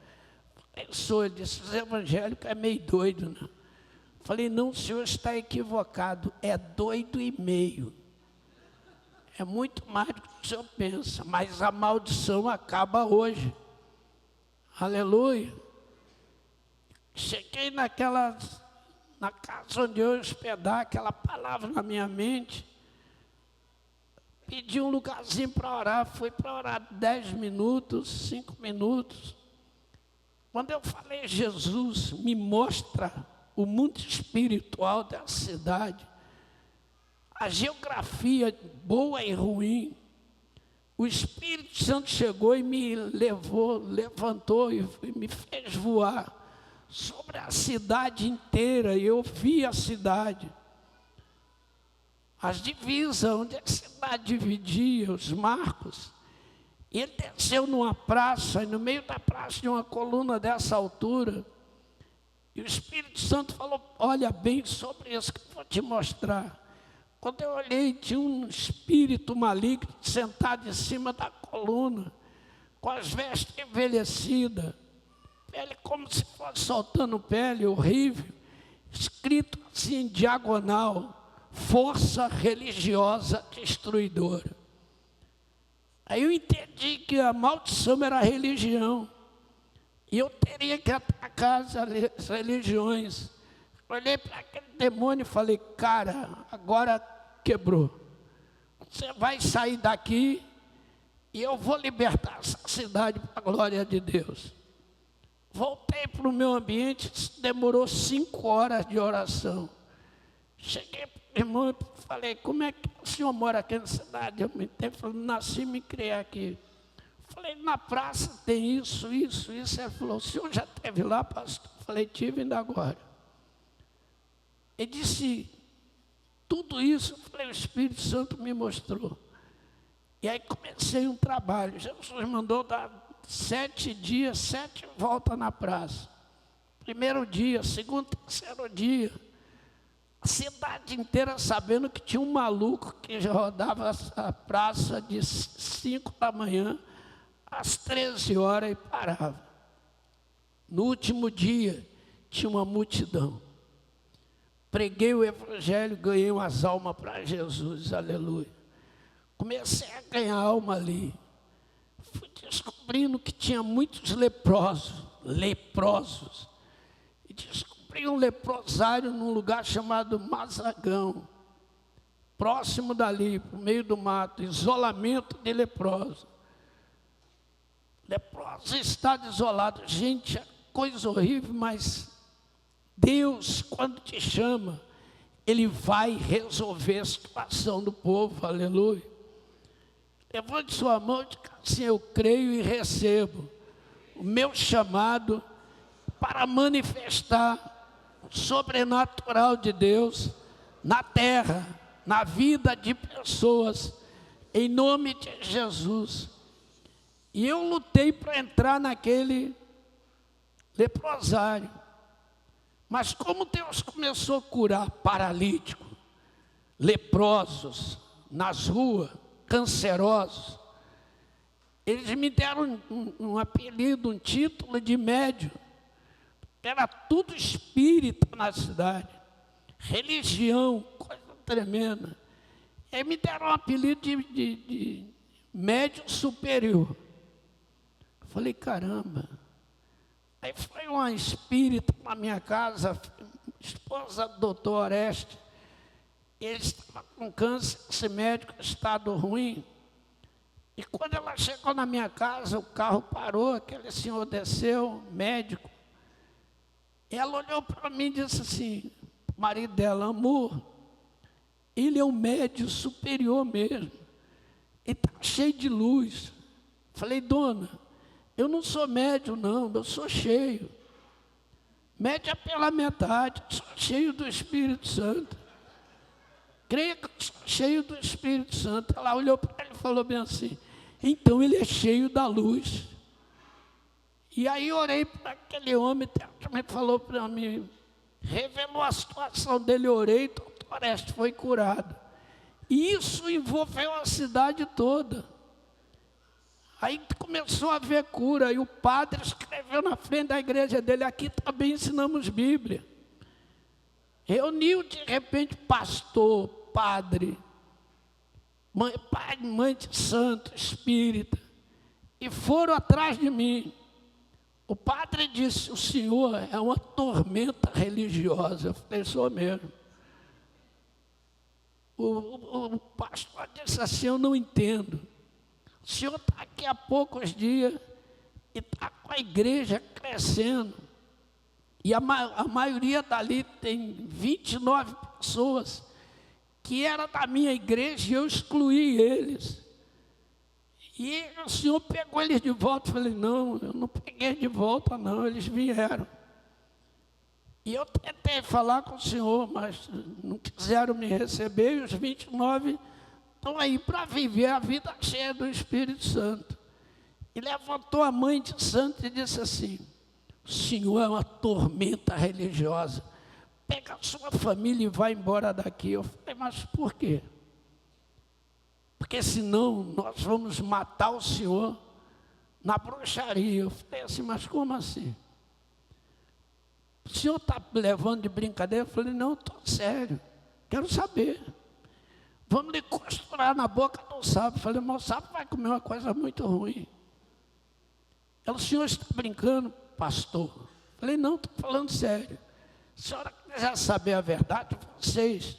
Speaker 3: Eu sou. Ele disse: os evangélicos é meio doido, né? Falei: não, o senhor está equivocado, é doido e meio. É muito mais do que o senhor pensa, mas a maldição acaba hoje. Aleluia. Cheguei na casa onde eu ia hospedar, aquela palavra na minha mente. Pedi um lugarzinho para orar, fui para orar 10 minutos, 5 minutos. Quando eu falei: Jesus, me mostra o mundo espiritual da cidade, a geografia boa e ruim, o Espírito Santo chegou e me levantou e me fez voar sobre a cidade inteira. E eu vi a cidade, as divisas, onde a cidade dividia, os marcos. E ele desceu numa praça, e no meio da praça tinha uma coluna dessa altura. E o Espírito Santo falou: olha bem sobre isso que eu vou te mostrar. Quando eu olhei, tinha um espírito maligno sentado em cima da coluna, com as vestes envelhecidas, pele como se fosse soltando pele, horrível, escrito assim em diagonal: força religiosa destruidora. Aí eu entendi que a maldição era a religião. E eu teria que atacar as religiões. Olhei para aquele demônio e falei: cara, agora quebrou. Você vai sair daqui e eu vou libertar essa cidade para a glória de Deus. Voltei para o meu ambiente, demorou 5 horas de oração. Cheguei para o irmão e falei: como é que o senhor mora aqui na cidade? Ele falou: nasci e me criei aqui. Falei: na praça tem isso. Ele falou: o senhor já esteve lá, pastor? Falei: tive ainda agora. Ele disse, tudo isso, eu falei, o Espírito Santo me mostrou. E aí comecei um trabalho. Jesus mandou dar 7 dias, 7 voltas na praça. Primeiro dia, segundo, terceiro dia. A cidade inteira sabendo que tinha um maluco que rodava a praça de 5 da manhã às 13 horas e parava. No último dia, tinha uma multidão. Preguei o Evangelho, ganhei umas almas para Jesus, aleluia. Comecei a ganhar alma ali. Fui descobrindo que tinha muitos leprosos. E descobri um leprosário num lugar chamado Mazagão. Próximo dali, no meio do mato, isolamento de leprosos. Leproso está isolado. Gente, é coisa horrível, mas Deus, quando te chama, Ele vai resolver a situação do povo, aleluia. Levante sua mão e diga assim, eu creio e recebo o meu chamado para manifestar o sobrenatural de Deus na terra, na vida de pessoas, em nome de Jesus. E eu lutei para entrar naquele leprosário. Mas como Deus começou a curar paralítico, leprosos, nas ruas, cancerosos, eles me deram um apelido, um título de médium. Era tudo espírita na cidade, religião, coisa tremenda. E aí me deram um apelido de médium superior. Falei, caramba. Aí foi uma espírita na minha casa, esposa do doutor Oreste. Ele estava com câncer, esse médico em estado ruim. E quando ela chegou na minha casa, o carro parou, aquele senhor desceu, médico. E ela olhou para mim e disse assim, o marido dela, amor, ele é um médium superior mesmo. Ele está cheio de luz. Falei, dona, eu não sou médium não, eu sou cheio. Médium é pela metade, sou cheio do Espírito Santo. Creia que eu sou cheio do Espírito Santo. Ela olhou para ele e falou bem assim, então ele é cheio da luz. E aí orei para aquele homem, também falou para mim, revelou a situação dele, orei, o doutor Oreste foi curado. E isso envolveu a cidade toda. Aí começou a haver cura, e o padre escreveu na frente da igreja dele, aqui também ensinamos Bíblia. Reuniu de repente pastor, padre, pai, mãe de santo, espírita, e foram atrás de mim. O padre disse, o senhor é uma tormenta religiosa. Eu falei, sou mesmo. O pastor disse assim, eu não entendo. O senhor está aqui há poucos dias e está com a igreja crescendo. E a maioria dali tem 29 pessoas que era da minha igreja e eu excluí eles. E o senhor pegou eles de volta. Eu falei, não, eu não peguei de volta não, eles vieram. E eu tentei falar com o senhor, mas não quiseram me receber, e os 29 estão aí para viver a vida cheia do Espírito Santo. E levantou a mãe de santo e disse assim, o senhor é uma tormenta religiosa, pega a sua família e vai embora daqui. Eu falei, mas por quê? Porque senão nós vamos matar o senhor na bruxaria. Eu falei assim, mas como assim? O senhor está levando de brincadeira? Eu falei, não, estou sério, quero saber. Vamos lhe costurar na boca do sapo. Eu falei, mas o sapo vai comer uma coisa muito ruim. Ela, o senhor está brincando, pastor? Eu falei, não, estou falando sério. Se a senhora quiser saber a verdade, vocês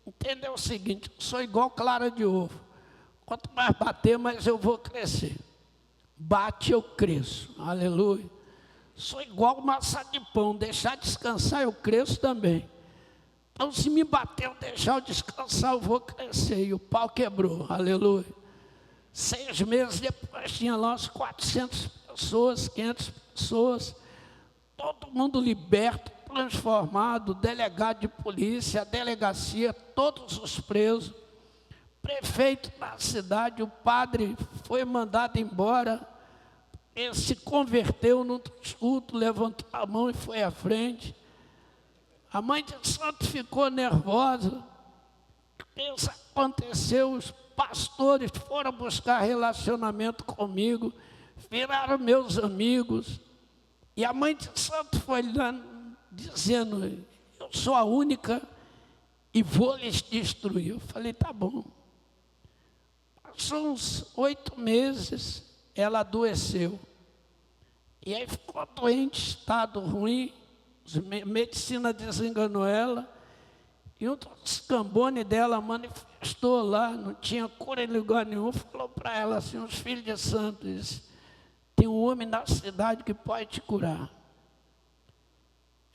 Speaker 3: entendem o seguinte, eu sou igual clara de ovo. Quanto mais bater, mais eu vou crescer. Bate, eu cresço. Aleluia. Sou igual massa de pão. Deixar descansar, eu cresço também. Então, se me bater, eu deixar eu descansar, eu vou crescer. E o pau quebrou. Aleluia. 6 meses depois, tinha lá umas 400 pessoas, 500 pessoas. Todo mundo liberto, transformado, o delegado de polícia, a delegacia, todos os presos, prefeito da cidade, o padre foi mandado embora, ele se converteu num culto, levantou a mão e foi à frente. A mãe de santo ficou nervosa. Isso aconteceu, os pastores foram buscar relacionamento comigo, viraram meus amigos. E a mãe de santo foi lá dizendo, eu sou a única e vou lhes destruir. Eu falei, tá bom. Passou uns 8 meses, ela adoeceu. E aí ficou doente, estado ruim, a medicina desenganou ela. E um dos cambones dela manifestou lá, não tinha cura em lugar nenhum, falou para ela assim, os filhos de santo, disse, tem um homem na cidade que pode te curar.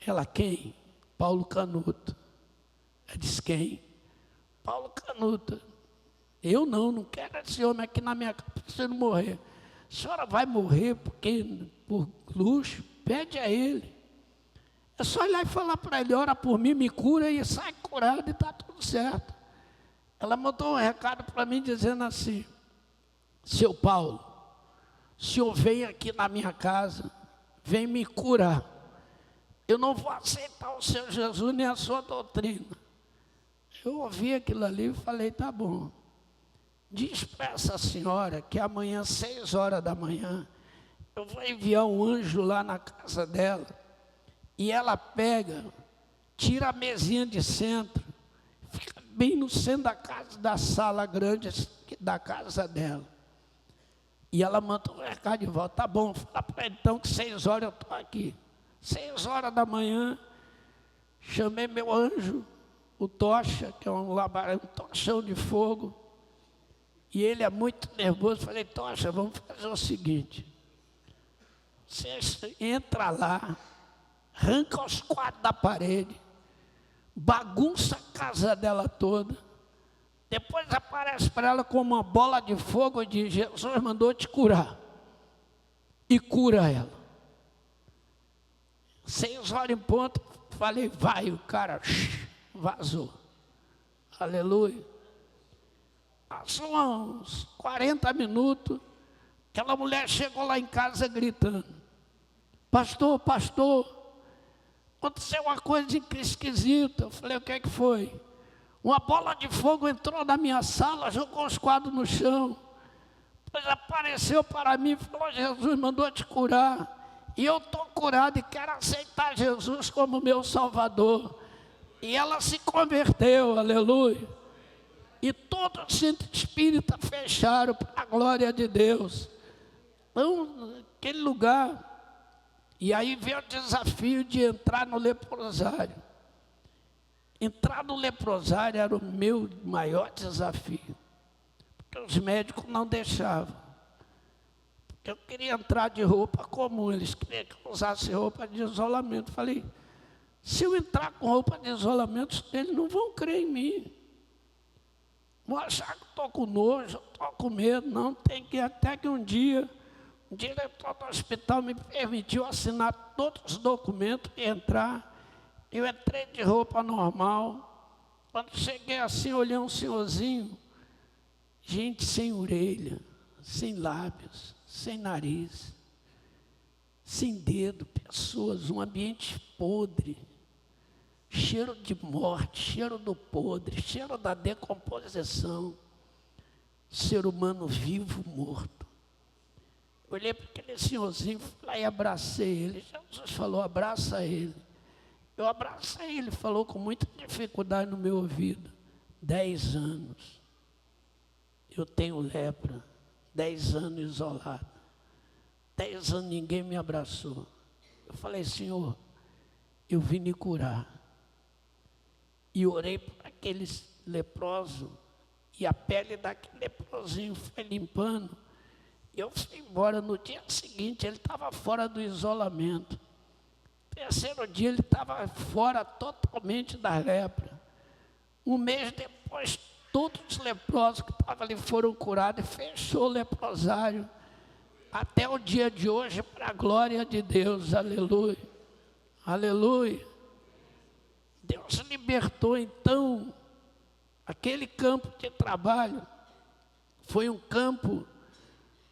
Speaker 3: Ela, quem? Paulo Canuto. Ela disse, quem? Paulo Canuto. Eu não quero esse homem aqui na minha casa, para não morrer. A senhora vai morrer porque, por luxo? Pede a ele. É só ir lá e falar para ele, ora por mim, me cura e sai curado e está tudo certo. Ela mandou um recado para mim dizendo assim, seu Paulo, o senhor vem aqui na minha casa, vem me curar. Eu não vou aceitar o seu Jesus nem a sua doutrina. Eu ouvi aquilo ali e falei, tá bom. Diz para essa senhora que amanhã, às 6 horas da manhã, eu vou enviar um anjo lá na casa dela. E ela pega, tira a mesinha de centro, fica bem no centro da casa, da sala grande da casa dela. E ela mandou um recado de volta, tá bom, fala para ele então que 6 horas eu estou aqui. 6 horas da manhã, chamei meu anjo, o Tocha, que é um tochão de fogo, e ele é muito nervoso, falei, Tocha, vamos fazer o seguinte, você entra lá, arranca os quadros da parede, bagunça a casa dela toda, depois aparece para ela com uma bola de fogo e diz, Jesus mandou te curar, e cura ela. 6 horas em ponto, falei, vai, o cara vazou, aleluia. Passou uns 40 minutos, aquela mulher chegou lá em casa gritando, pastor, aconteceu uma coisa esquisita. Eu falei, o que é que foi? Uma bola de fogo entrou na minha sala, jogou os quadros no chão. Depois apareceu para mim e falou, Jesus mandou te curar. E eu estou curado e quero aceitar Jesus como meu Salvador. E ela se converteu, aleluia. E todos os centros espíritas fecharam para a glória de Deus. Então, aquele lugar... E aí veio o desafio de entrar no leprosário. Entrar no leprosário era o meu maior desafio. Porque os médicos não deixavam. Porque eu queria entrar de roupa comum, eles queriam que eu usasse roupa de isolamento. Falei, se eu entrar com roupa de isolamento, eles não vão crer em mim. Vão achar que estou com nojo, estou com medo. Não, tem que ir até que um dia... O diretor do hospital me permitiu assinar todos os documentos e entrar. Eu entrei de roupa normal. Quando cheguei assim, olhei um senhorzinho, gente sem orelha, sem lábios, sem nariz, sem dedo, pessoas, um ambiente podre, cheiro de morte, cheiro do podre, cheiro da decomposição, ser humano vivo, morto. Olhei para aquele senhorzinho, fui lá e abracei ele. Jesus falou, abraça ele. Eu abracei ele, falou com muita dificuldade no meu ouvido. 10 anos. Eu tenho lepra. 10 anos isolado. 10 anos ninguém me abraçou. Eu falei, Senhor, eu vim me curar. E orei para aquele leproso. E a pele daquele leprosinho foi limpando. Eu fui embora. No dia seguinte, ele estava fora do isolamento. No 3º dia, ele estava fora totalmente da lepra. Um mês depois, todos os leprosos que estavam ali foram curados e fechou o leprosário. Até o dia de hoje, para a glória de Deus. Aleluia. Aleluia. Deus libertou, então, aquele campo de trabalho. Foi um campo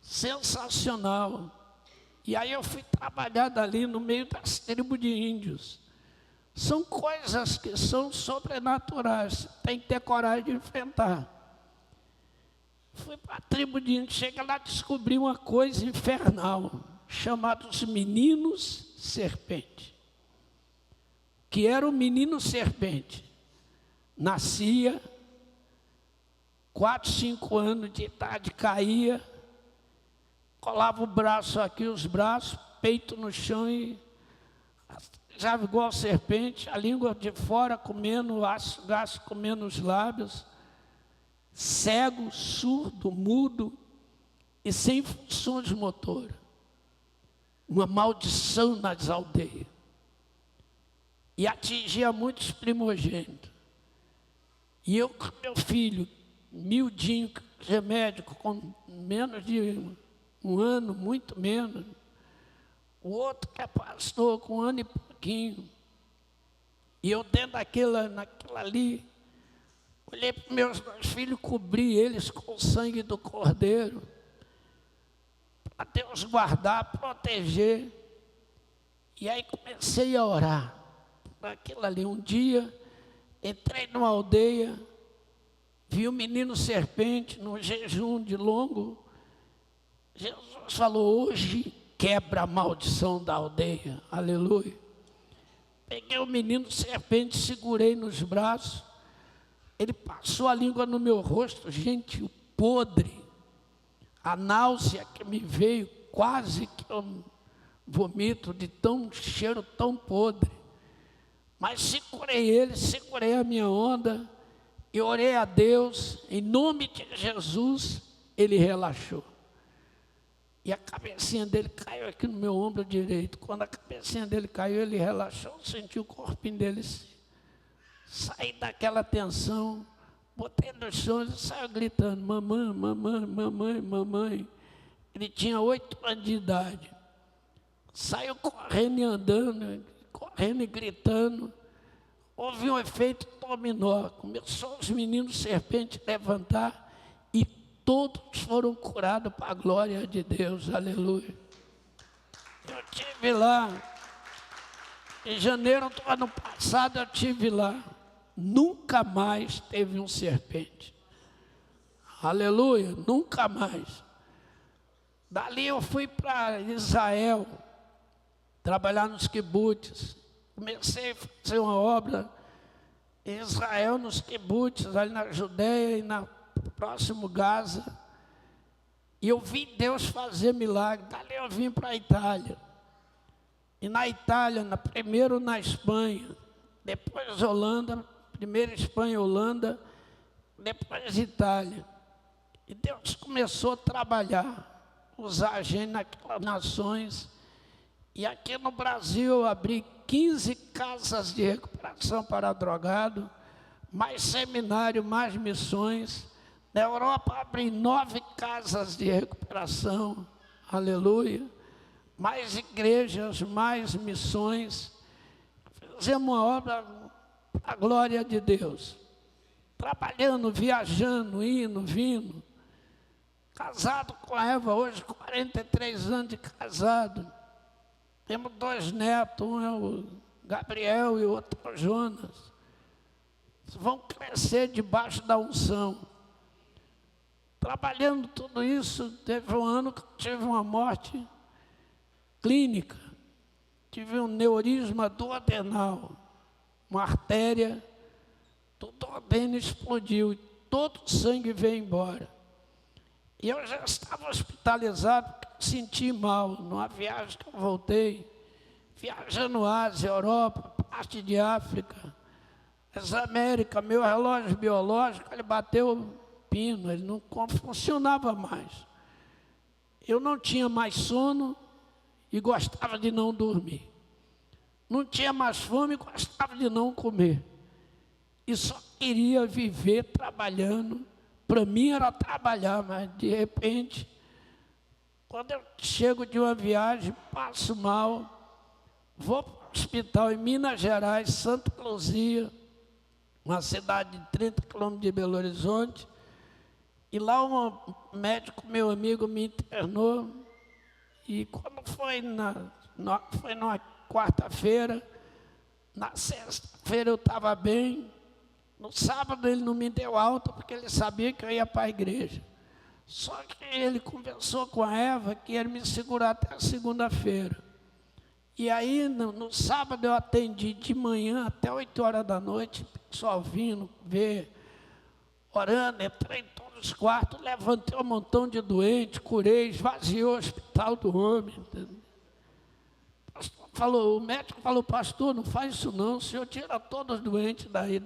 Speaker 3: sensacional. E aí eu fui trabalhar dali no meio das tribos de índios. São coisas que são sobrenaturais, tem que ter coragem de enfrentar. Fui para a tribo de índios, chega lá, descobri uma coisa infernal, chamada os meninos serpente. Que era o menino serpente. Nascia, 4, 5 anos de idade, caía, colava o braço aqui, os braços, peito no chão e já igual serpente, a língua de fora comendo, aço, gasto comendo os lábios, cego, surdo, mudo e sem funções motoras. Uma maldição nas aldeias. E atingia muitos primogênitos. E eu com meu filho, miudinho, remédio, com menos de um ano, muito menos. O outro que é pastor, com 1 ano e pouquinho. E eu dentro naquela ali, olhei para meus 2 filhos, cobri eles com o sangue do Cordeiro. Para Deus guardar, proteger. E aí comecei a orar. Por aquilo ali, um dia, entrei numa aldeia, vi o menino serpente no jejum de longo. Jesus falou, hoje quebra a maldição da aldeia, aleluia. Peguei o menino serpente, segurei nos braços, ele passou a língua no meu rosto, gente, o podre, a náusea que me veio, quase que eu vomito de tão cheiro tão podre. Mas segurei ele, segurei a minha onda, e orei a Deus, em nome de Jesus, ele relaxou. E a cabecinha dele caiu aqui no meu ombro direito. Quando a cabecinha dele caiu, ele relaxou, senti o corpinho dele sair daquela tensão, botei no chão e saiu gritando, mamãe, mamãe, mamãe, mamãe. Ele tinha 8 anos de idade. Saiu correndo e andando, correndo e gritando. Houve um efeito dominó. Começou os meninos serpentes a levantar e todos foram curados para a glória de Deus. Aleluia. Eu estive lá, em janeiro do ano passado eu estive lá. Nunca mais teve um serpente. Aleluia, nunca mais. Dali eu fui para Israel, trabalhar nos kibbutz. Comecei a fazer uma obra em Israel, nos kibbutz, ali na Judeia e na próximo Gaza. E eu vi Deus fazer milagre. Dali eu vim para a Itália. E na Itália, primeiro na Espanha, depois Holanda, primeiro Espanha, Holanda, depois Itália. E Deus começou a trabalhar, usar a gente naquelas nações. E aqui no Brasil eu abri 15 casas de recuperação para drogado, mais seminário, mais missões. Na Europa abri 9 casas de recuperação, aleluia. Mais igrejas, mais missões. Fizemos uma obra para a glória de Deus. Trabalhando, viajando, indo, vindo. Casado com a Eva, hoje 43 anos de casado. Temos 2 netos, um é o Gabriel e o outro é o Jonas. Vão crescer debaixo da unção. Trabalhando tudo isso, teve um ano que eu tive uma morte clínica. Tive um neurisma duodenal, uma artéria, todo o duodeno explodiu, e todo o sangue veio embora. E eu já estava hospitalizado, porque eu senti mal, numa viagem que eu voltei, viajando Ásia, Europa, parte de África, as Américas, meu relógio biológico, ele bateu pino, ele não funcionava mais. Eu não tinha mais sono e gostava de não dormir. Não tinha mais fome e gostava de não comer. E só queria viver trabalhando. Para mim era trabalhar, mas de repente, quando eu chego de uma viagem, passo mal, vou para hospital em Minas Gerais, Santa Luzia, uma cidade de 30 quilômetros de Belo Horizonte. E lá um médico, meu amigo, me internou. E quando foi numa quarta-feira, na sexta-feira eu estava bem. No sábado ele não me deu alta, porque ele sabia que eu ia para a igreja. Só que ele conversou com a Eva que ia me segurar até a segunda-feira. E aí, no sábado, eu atendi de manhã até 8 horas da noite, pessoal vindo, ver, orando, entrei em todos os quartos, levantei um montão de doentes, curei, esvaziei o hospital do homem. O médico falou, pastor, não faz isso não, o senhor tira todos os doentes daí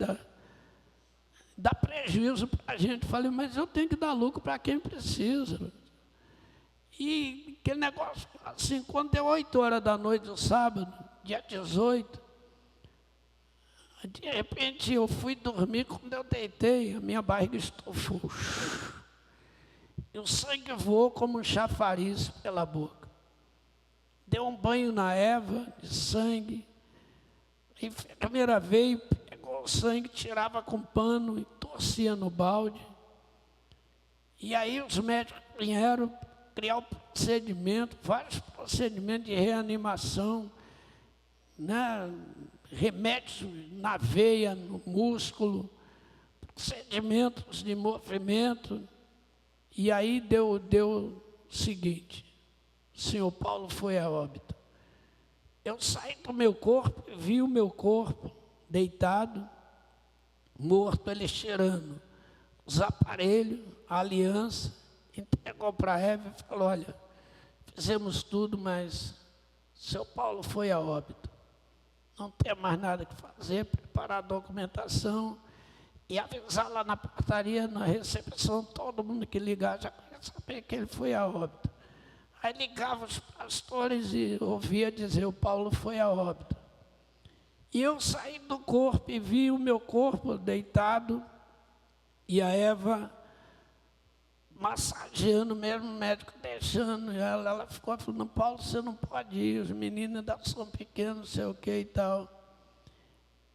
Speaker 3: dá prejuízo para a gente. Falei, mas eu tenho que dar lucro para quem precisa. E aquele negócio, assim, quando deu 8 horas da noite do sábado, dia 18, de repente eu fui dormir, quando eu deitei, a minha barriga estufou. E o sangue voou como um chafariz pela boca. Deu um banho na Eva de sangue. E a enfermeira veio, pegou o sangue, tirava com pano e torcia no balde. E aí os médicos vieram criar o procedimento, vários procedimentos de reanimação, né? Remédios na veia, no músculo, procedimentos de movimento. E aí deu o seguinte, o senhor Paulo foi a óbito. Eu saí do meu corpo, vi o meu corpo deitado, morto, ele cheirando os aparelhos, a aliança, entregou para a Eva e falou, olha, fizemos tudo, mas seu Paulo foi a óbito. Não tem mais nada que fazer, preparar a documentação e avisar lá na portaria, na recepção, todo mundo que ligar já queria saber que ele foi a óbito. Aí ligava os pastores e ouvia dizer, o Paulo foi a óbito. E eu saí do corpo e vi o meu corpo deitado e a Eva massageando mesmo, o médico deixando ela ficou falando, Paulo, você não pode ir, os meninos ainda são pequenos, não sei o que e tal.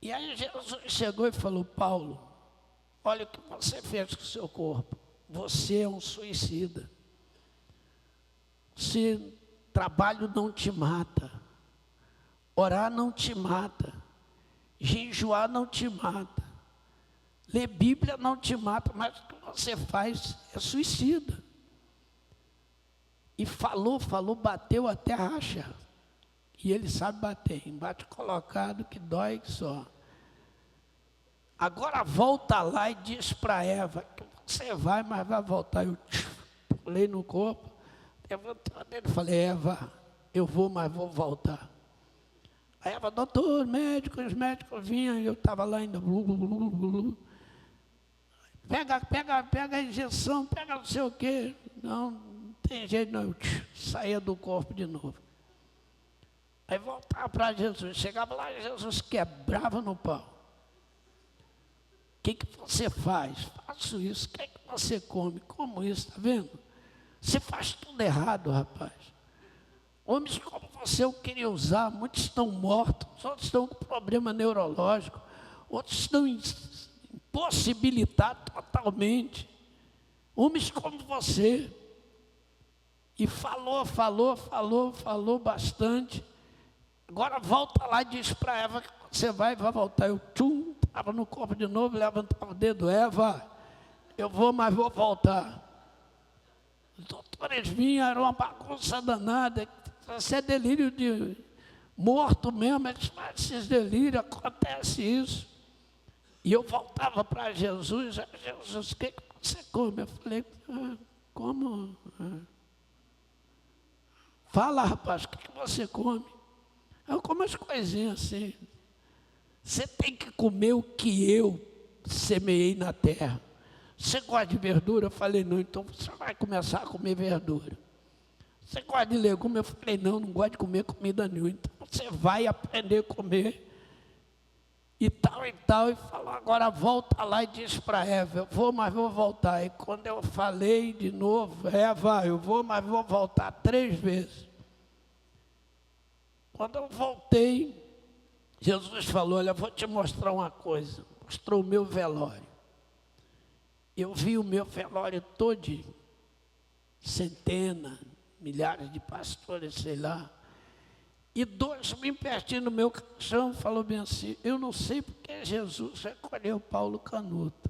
Speaker 3: E aí Jesus chegou e falou, Paulo, olha o que você fez com o seu corpo, você é um suicida. Se trabalho não te mata, orar não te mata, jejuar não te mata, ler Bíblia não te mata, mas o que você faz é suicida. E falou, bateu até racha. E ele sabe bater, embate colocado que dói só. Agora volta lá e diz para Eva que você vai, mas vai voltar. Eu pulei no corpo, levantei dele e falei, Eva, eu vou, mas vou voltar. A Eva, doutor, médico, os médicos vinham, e eu estava lá ainda. Pega a injeção, pega não sei o quê. Não tem jeito não. Eu saía do corpo de novo. Aí voltava para Jesus. Chegava lá e Jesus quebrava no pau. O que você faz? Faço isso. O que você come? Como isso, está vendo? Você faz tudo errado, rapaz. Homens como você eu queria usar, muitos estão mortos, outros estão com problema neurológico, outros estão impossibilitados totalmente. Homens como você. E falou bastante. Agora volta lá e diz para Eva que você vai voltar. Eu estava no corpo de novo, levantava o dedo, Eva, eu vou, mas vou voltar. Os doutores vinham, era uma bagunça danada. Isso é delírio de morto mesmo, eles fazem esses delírios, acontece isso. E eu voltava para Jesus, Jesus, o que você come? Eu falei, como? Fala, rapaz, o que você come? Eu como as coisinhas assim. Você tem que comer o que eu semeei na terra. Você gosta de verdura? Eu falei, não, então você vai começar a comer verdura. Você gosta de legume? Eu falei, não gosto de comer comida nenhuma. Então você vai aprender a comer. E tal, e falou, agora volta lá e diz para Eva, eu vou, mas vou voltar. E quando eu falei de novo, Eva, eu vou, mas vou voltar 3 vezes. Quando eu voltei, Jesus falou, olha, vou te mostrar uma coisa. Mostrou o meu velório. Eu vi o meu velório todinho. Centenas, milhares de pastores, sei lá. E dois me pertinho no meu caixão, falou bem assim, eu não sei porque Jesus recolheu Paulo Canuto.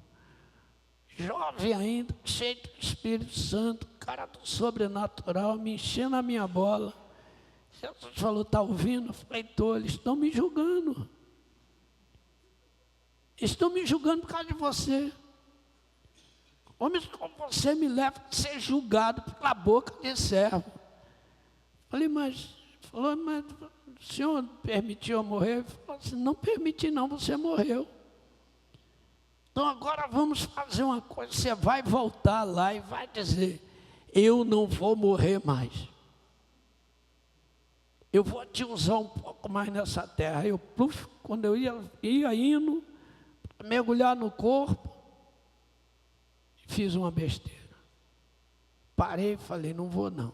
Speaker 3: Jovem ainda, cheio do Espírito Santo, cara do sobrenatural, me enchendo a minha bola. Jesus falou, está ouvindo? Eu falei, tô, eles estão me julgando. Estão me julgando por causa de você. Homens como você me levam a ser julgado pela boca de servo. Falei, mas o senhor permitiu eu morrer? Ele falou assim, não permiti não, você morreu. Então agora vamos fazer uma coisa, você vai voltar lá e vai dizer, eu não vou morrer mais. Eu vou te usar um pouco mais nessa terra. Eu, quando eu ia indo, mergulhar no corpo, fiz uma besteira. Parei e falei, não vou não.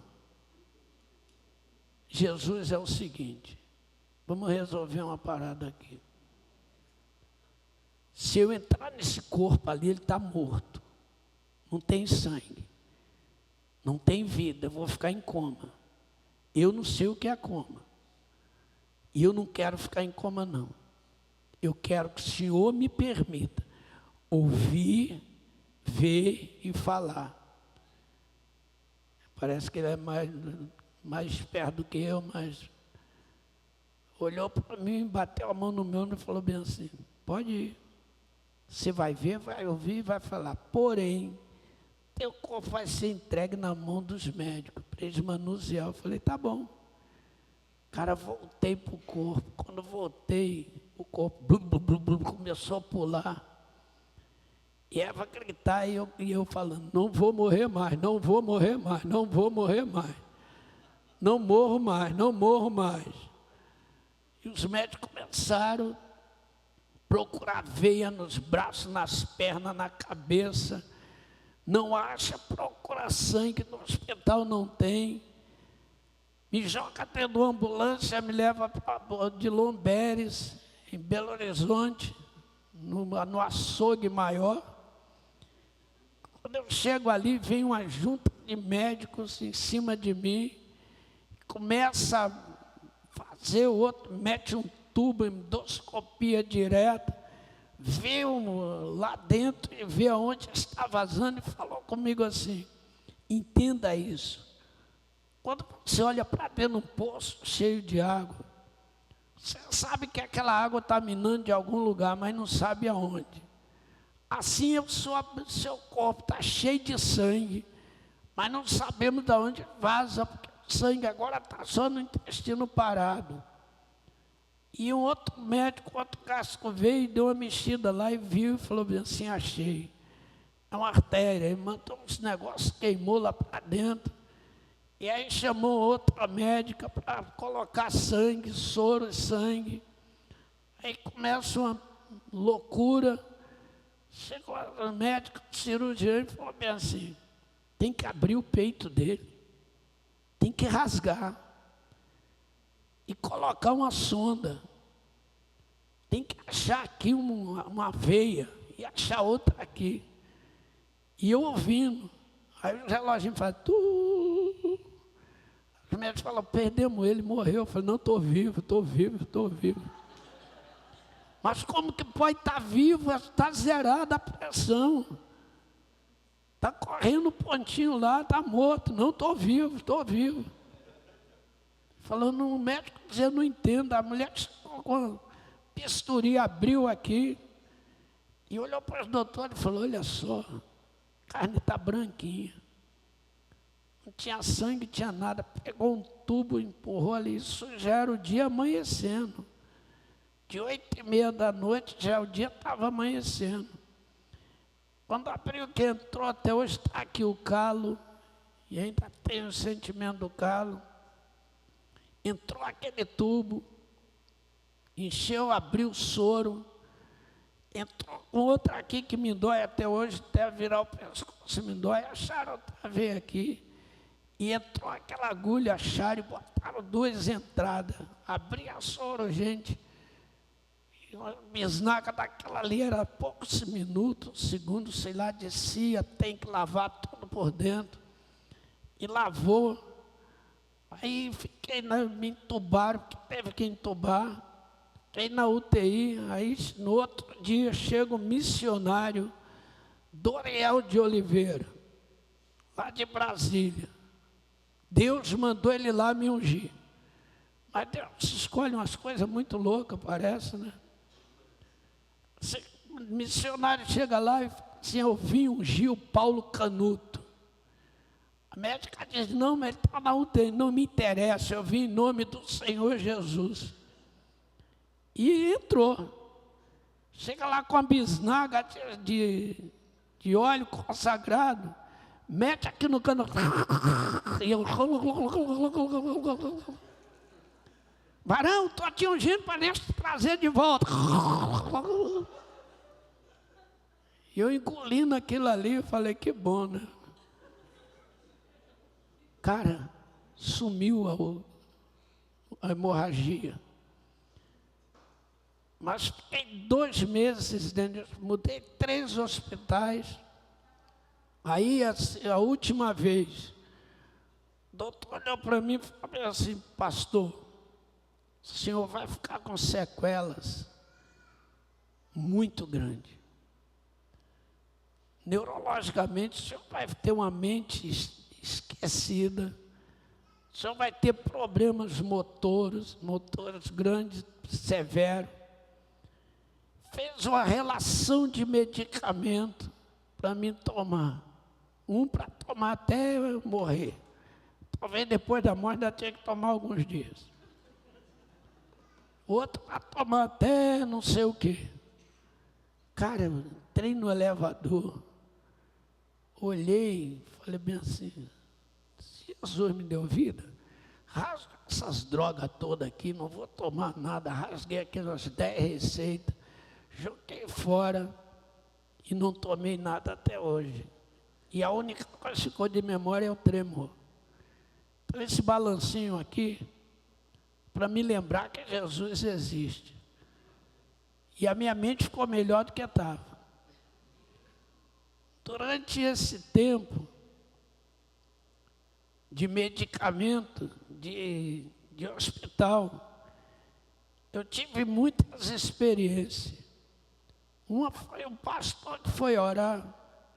Speaker 3: Jesus é o seguinte, vamos resolver uma parada aqui. Se eu entrar nesse corpo ali, ele está morto. Não tem sangue. Não tem vida, eu vou ficar em coma. Eu não sei o que é coma. E eu não quero ficar em coma, não. Eu quero que o Senhor me permita ouvir, ver e falar. Parece que ele é mais esperto do que eu, mas olhou para mim, bateu a mão no meu ombro e falou bem assim, pode ir. Você vai ver, vai ouvir, vai falar. Porém, teu corpo vai ser entregue na mão dos médicos, para eles manusear. Eu falei, tá bom. Cara, voltei para o corpo. Quando voltei, o corpo começou a pular. E Eva gritar, e eu falando, não vou morrer mais, não vou morrer mais, não vou morrer mais. Não morro mais, não morro mais. E os médicos começaram a procurar veia nos braços, nas pernas, na cabeça. Não acha, procura sangue no hospital, não tem. Me joga dentro de uma ambulância, me leva de Lomberes, em Belo Horizonte, no açougue maior. Quando eu chego ali, vem uma junta de médicos em cima de mim, começa a fazer, o outro mete um tubo, endoscopia direta, vê lá dentro e vê aonde está vazando e falou comigo assim, entenda isso. Quando você olha para dentro de um poço cheio de água, você sabe que aquela água está minando de algum lugar, mas não sabe aonde. Assim o seu corpo está cheio de sangue, mas não sabemos de onde vaza, porque o sangue agora está só no intestino parado. E um outro médico, outro casco veio e deu uma mexida lá e viu e falou assim, achei. É uma artéria, ele mandou uns negócios, queimou lá para dentro. E aí chamou outra médica para colocar sangue, soro e sangue. Aí começa uma loucura. Chegou o médico, o cirurgião, e falou bem assim, tem que abrir o peito dele, tem que rasgar e colocar uma sonda. Tem que achar aqui uma veia e achar outra aqui. E eu ouvindo, aí o reloginho faz tu. Os médicos falam, perdemos ele, morreu. Eu falei, não, estou vivo, estou vivo, estou vivo. Mas como que pode estar vivo? Está zerada a pressão. Está correndo um pontinho lá, está morto. Não, estou vivo, estou vivo. Falando, o médico dizia, não entendo. A mulher com bisturi abriu aqui e olhou para os doutores e falou, olha só, a carne está branquinha. Não tinha sangue, tinha nada. Pegou um tubo, empurrou ali. Isso já era o dia amanhecendo. De 8h30 da noite, já o dia estava amanhecendo. Quando abriu que entrou, até hoje está aqui o calo, e ainda tem o sentimento do calo. Entrou aquele tubo, encheu, abriu o soro, entrou com outra aqui que me dói até hoje, até virar o pescoço me dói, acharam outra vez aqui. E entrou aquela agulha, acharam e botaram 2 entradas. Abri a soro, gente. E uma bisnaga daquela ali era poucos minutos, segundos, sei lá, descia, tem que lavar tudo por dentro. E lavou. Aí fiquei, me entubaram, porque teve que entubar. Fiquei na UTI, aí no outro dia chega um missionário, Doriel de Oliveira, lá de Brasília. Deus mandou ele lá me ungir. Mas Deus escolhe umas coisas muito loucas, parece, né? O missionário chega lá e fala assim, eu vim ungir o Paulo Canuto. A médica diz, não, mas ele está na UTI, não me interessa, eu vim em nome do Senhor Jesus. E entrou. Chega lá com a bisnaga de óleo consagrado, mete aqui no cano. E eu... Varão, estou te ungindo para Deus te trazer de volta. E eu engolindo aquilo ali, eu falei, que bom, né? Cara, sumiu a hemorragia. Mas fiquei 2 meses dentro, mudei 3 hospitais. Aí, a última vez, o doutor olhou para mim e falou assim, pastor, o senhor vai ficar com sequelas muito grandes. Neurologicamente, o senhor vai ter uma mente esquecida, o senhor vai ter problemas motores grandes, severos. Fez uma relação de medicamento para mim tomar. Um para tomar até eu morrer. Talvez depois da morte ainda tenha que tomar alguns dias. Outro para tomar até não sei o quê. Cara, eu entrei no elevador, olhei, falei bem assim, se Jesus me deu vida, rasga essas drogas todas aqui, não vou tomar nada, rasguei aquelas 10 receitas, joguei fora e não tomei nada até hoje. E a única coisa que ficou de memória é o tremor. Então esse balancinho aqui, para me lembrar que Jesus existe. E a minha mente ficou melhor do que estava. Durante esse tempo de medicamento, de hospital, eu tive muitas experiências. Uma foi um pastor que foi orar,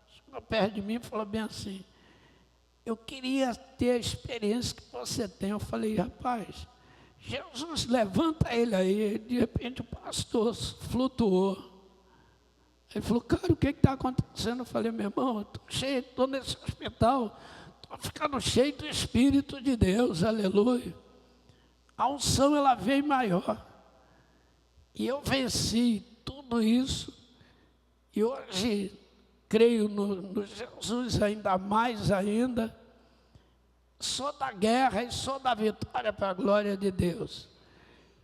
Speaker 3: chegou perto de mim e falou bem assim, eu queria ter a experiência que você tem. Eu falei, rapaz, Jesus, levanta ele aí. De repente o pastor flutuou. Ele falou, cara, o que está acontecendo? Eu falei, meu irmão, estou nesse hospital, estou ficando cheio do Espírito de Deus, aleluia. A unção, ela veio maior. E eu venci tudo isso. E hoje, creio no Jesus ainda mais ainda. Sou da guerra e sou da vitória para a glória de Deus.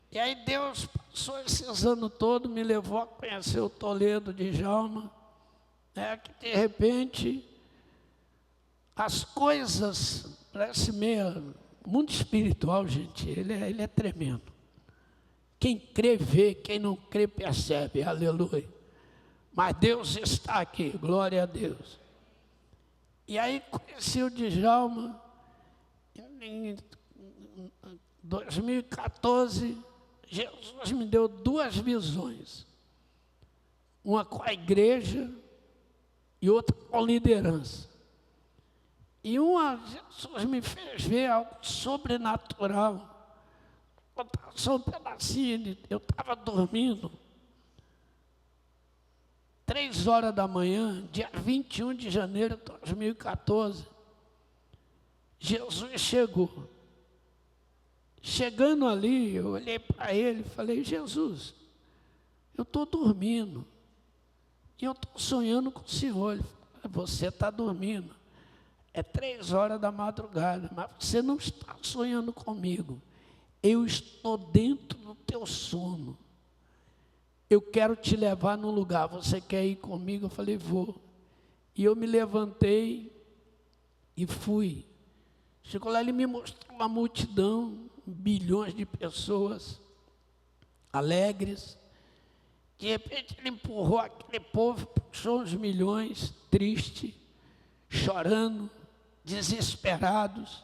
Speaker 3: E aí Deus passou esses anos todos, me levou a conhecer o Toledo de Djalma, né, que de repente as coisas, parece meio, mundo espiritual, gente, ele é tremendo. Quem crê vê, quem não crê percebe, aleluia. Mas Deus está aqui, glória a Deus. E aí conheci o Djalma. Em 2014, Jesus me deu 2 visões. Uma com a igreja e outra com liderança. E uma, Jesus me fez ver algo sobrenatural. Vou contar só um pedacinho. Eu estava dormindo. 3 horas da manhã, dia 21 de janeiro de 2014. Jesus chegou. Chegando ali, eu olhei para ele e falei, Jesus, eu estou dormindo. E eu estou sonhando com o Senhor. Ele falou, você está dormindo. É 3 horas da madrugada, mas você não está sonhando comigo. Eu estou dentro do teu sono. Eu quero te levar num lugar. Você quer ir comigo? Eu falei, vou. E eu me levantei e fui. Chegou lá, ele me mostrou uma multidão, bilhões de pessoas, alegres. De repente ele empurrou aquele povo, puxou uns milhões, triste, chorando, desesperados,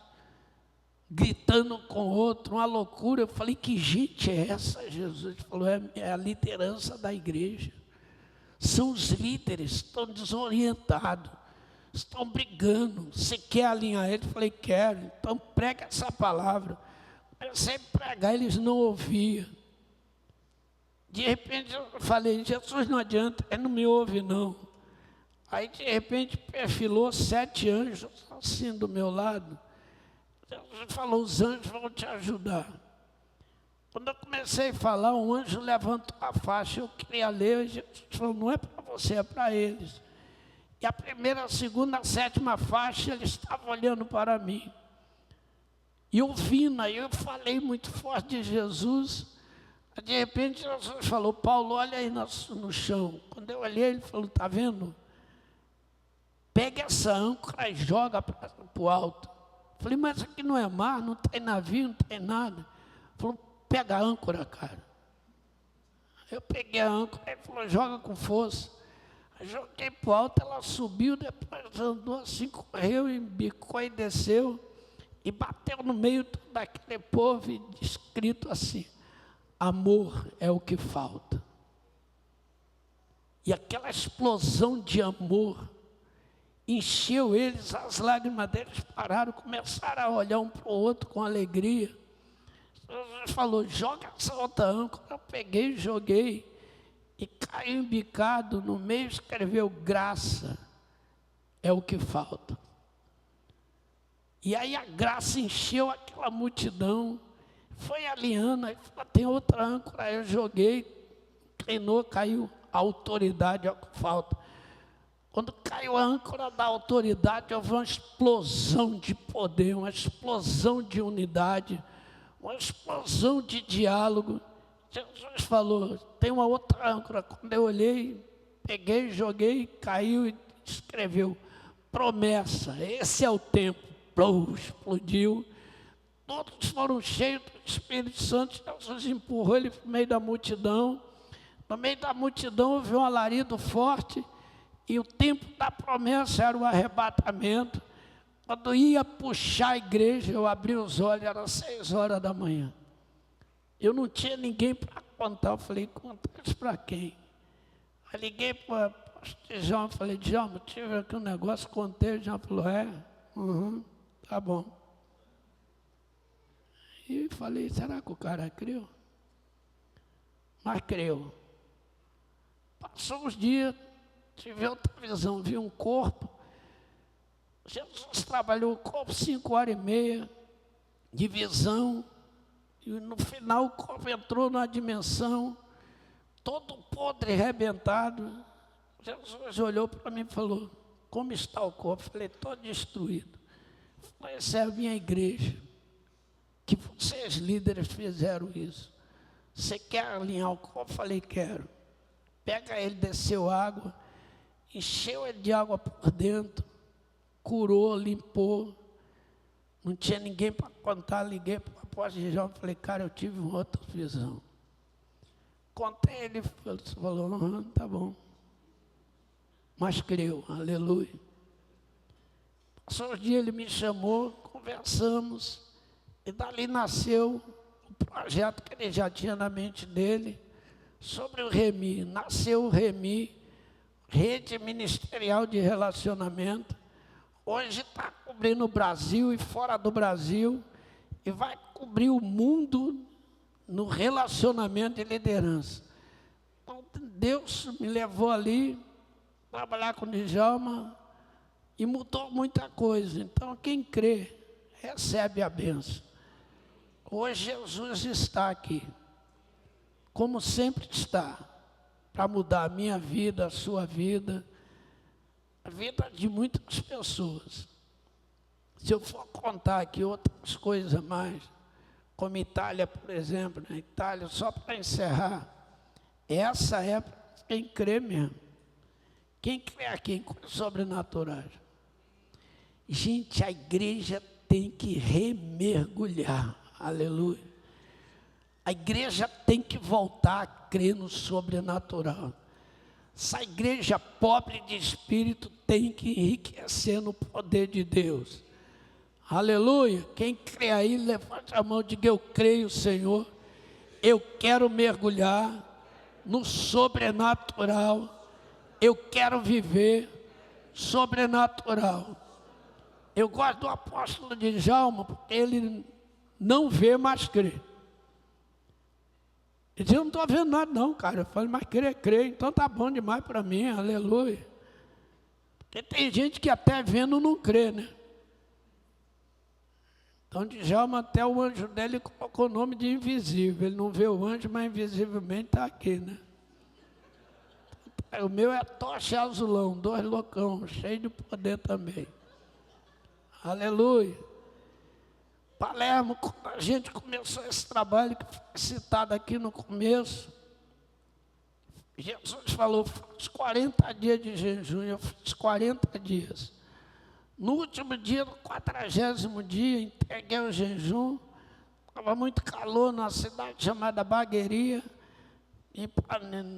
Speaker 3: gritando um com o outro, uma loucura. Eu falei, que gente é essa, Jesus? Ele falou, é a liderança da igreja. São os líderes, estão desorientados, estão brigando. Você quer alinhar eles? Eu falei, quero. Então prega essa palavra. Comecei a pregar, eles não ouviam. De repente eu falei, Jesus, não adianta, ele não me ouve não. Aí de repente perfilou 7 anjos assim do meu lado. Jesus falou, os anjos vão te ajudar. Quando eu comecei a falar, um anjo levantou a faixa, eu queria ler, Jesus falou, não é para você, é para eles. E a primeira, a segunda, a 7ª faixa, ele estava olhando para mim. E ouvindo, aí eu falei muito forte de Jesus. De repente, Jesus falou, Paulo, olha aí no chão. Quando eu olhei, ele falou, está vendo? Pega essa âncora e joga para o alto. Falei, mas aqui não é mar, não tem navio, não tem nada. Ele falou, pega a âncora, cara. Eu peguei a âncora, ele falou, joga com força. Eu joguei para o alto, ela subiu, depois andou assim, correu, embicou e desceu. E bateu no meio daquele povo e escrito assim, amor é o que falta. E aquela explosão de amor encheu eles, as lágrimas deles pararam, começaram a olhar um para o outro com alegria. Jesus falou, joga essa outra âncora. Eu peguei, joguei e caiu embicado, no meio escreveu graça é o que falta. E aí a graça encheu aquela multidão, foi alinhando, aí falou, tem outra âncora, aí eu joguei, treinou, caiu, a autoridade é o que falta. Quando caiu a âncora da autoridade, houve uma explosão de poder, uma explosão de unidade, uma explosão de diálogo. Jesus falou, tem uma outra âncora. Quando eu olhei, peguei, joguei, caiu e escreveu, promessa, esse é o tempo. Plou, explodiu. Todos foram cheios do Espírito Santo. Jesus empurrou ele no meio da multidão. No meio da multidão houve um alarido forte. E o tempo da promessa era o arrebatamento. Quando ia puxar a igreja, eu abri os olhos, era 6 horas da manhã. Eu não tinha ninguém para contar. Eu falei, conta isso para quem? Eu liguei para o Djalma, falei, Djalma, tive aqui um negócio, contei. O Djalma falou, tá bom. E falei, será que o cara creu? Mas creu. Passou uns dias, tive outra visão, vi um corpo. Jesus trabalhou o corpo 5h30 de visão. E no final o corpo entrou numa dimensão, todo podre, arrebentado. Jesus olhou para mim e falou, como está o corpo? Eu falei, todo destruído. Falei, essa é a minha igreja, que vocês líderes fizeram isso. Você quer alinhar o corpo? Eu falei, quero. Pega ele, desceu água, encheu ele de água por dentro, curou, limpou. Não tinha ninguém para contar, liguei para o apóstolo Djalma, falei, cara, eu tive uma outra visão. Contei, ele falou, tá bom. Mas creu, aleluia. Passou os dias, ele me chamou, conversamos, e dali nasceu o projeto que ele já tinha na mente dele, sobre o REMI. Nasceu o REMI, Rede Ministerial de Relacionamento. Hoje está cobrindo o Brasil e fora do Brasil, e vai cobrir o mundo no relacionamento de liderança. Então, Deus me levou ali, trabalhar com o Djalma, e mudou muita coisa. Então, quem crê, recebe a bênção. Hoje, Jesus está aqui, como sempre está, para mudar a minha vida, a sua vida, a vida de muitas pessoas. Se eu for contar aqui outras coisas a mais, como Itália, por exemplo, na Itália, só para encerrar, essa é para quem crê mesmo. Quem crê aqui em coisas sobrenaturais? Gente, a igreja tem que remergulhar, aleluia. A igreja tem que voltar a crer no sobrenatural. Essa igreja pobre de espírito tem que enriquecer no poder de Deus. Aleluia. Quem crê aí, levante a mão e diga: eu creio, Senhor. Eu quero mergulhar no sobrenatural. Eu quero viver sobrenatural. Eu gosto do apóstolo de Djalma, porque ele não vê, mas crê. Ele diz: eu não estou vendo nada não, cara. Eu falei: mas crê, então tá bom demais para mim, aleluia. Porque tem gente que até vendo não crê, né? Então Djalma, até o anjo dele colocou o nome de invisível. Ele não vê o anjo, mas invisivelmente está aqui, né? O meu é tocha e azulão, 2 loucão, cheio de poder também. Aleluia. Palermo, quando a gente começou esse trabalho, que foi citado aqui no começo, Jesus falou: faz 40 dias de jejum. Eu fiz 40 dias. No último dia, no 40º dia, entreguei o jejum. Estava muito calor numa cidade chamada Bagueria. E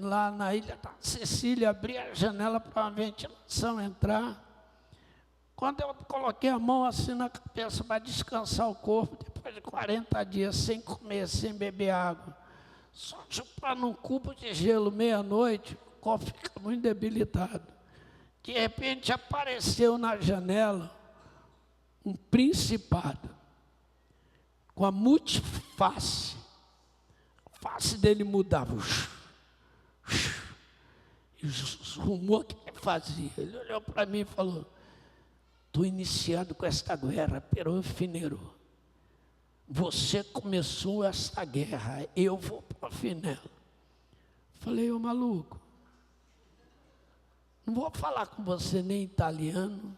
Speaker 3: lá na ilha da Sicília, abri a janela para a ventilação entrar. Quando eu coloquei a mão assim na cabeça para descansar o corpo, depois de 40 dias sem comer, sem beber água, só chupando um cubo de gelo meia-noite, o corpo fica muito debilitado. De repente apareceu na janela um principado com a multiface. A face dele mudava. E os rumores que ele fazia. Ele olhou para mim e falou: estou iniciando com esta guerra, pero finero. Você começou esta guerra, eu vou para o final. Falei: ô maluco, não vou falar com você nem italiano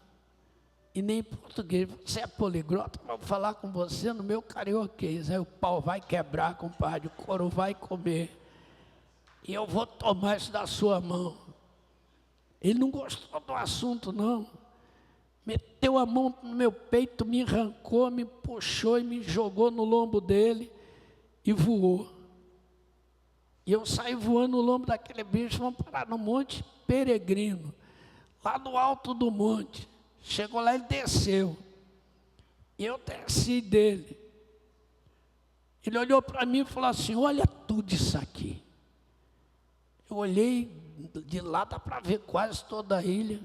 Speaker 3: e nem português. Você é poliglota, vou falar com você no meu carioquês. Aí o pau vai quebrar, compadre, o couro vai comer. E eu vou tomar isso da sua mão. Ele não gostou do assunto, não. Meteu a mão no meu peito, me arrancou, me puxou e me jogou no lombo dele e voou. E eu saí voando no lombo daquele bicho, vamos parar no Monte Peregrino, lá no alto do monte. Chegou lá, ele desceu. E eu desci dele. Ele olhou para mim e falou assim: olha tudo isso aqui. Eu olhei de lá, dá para ver quase toda a ilha.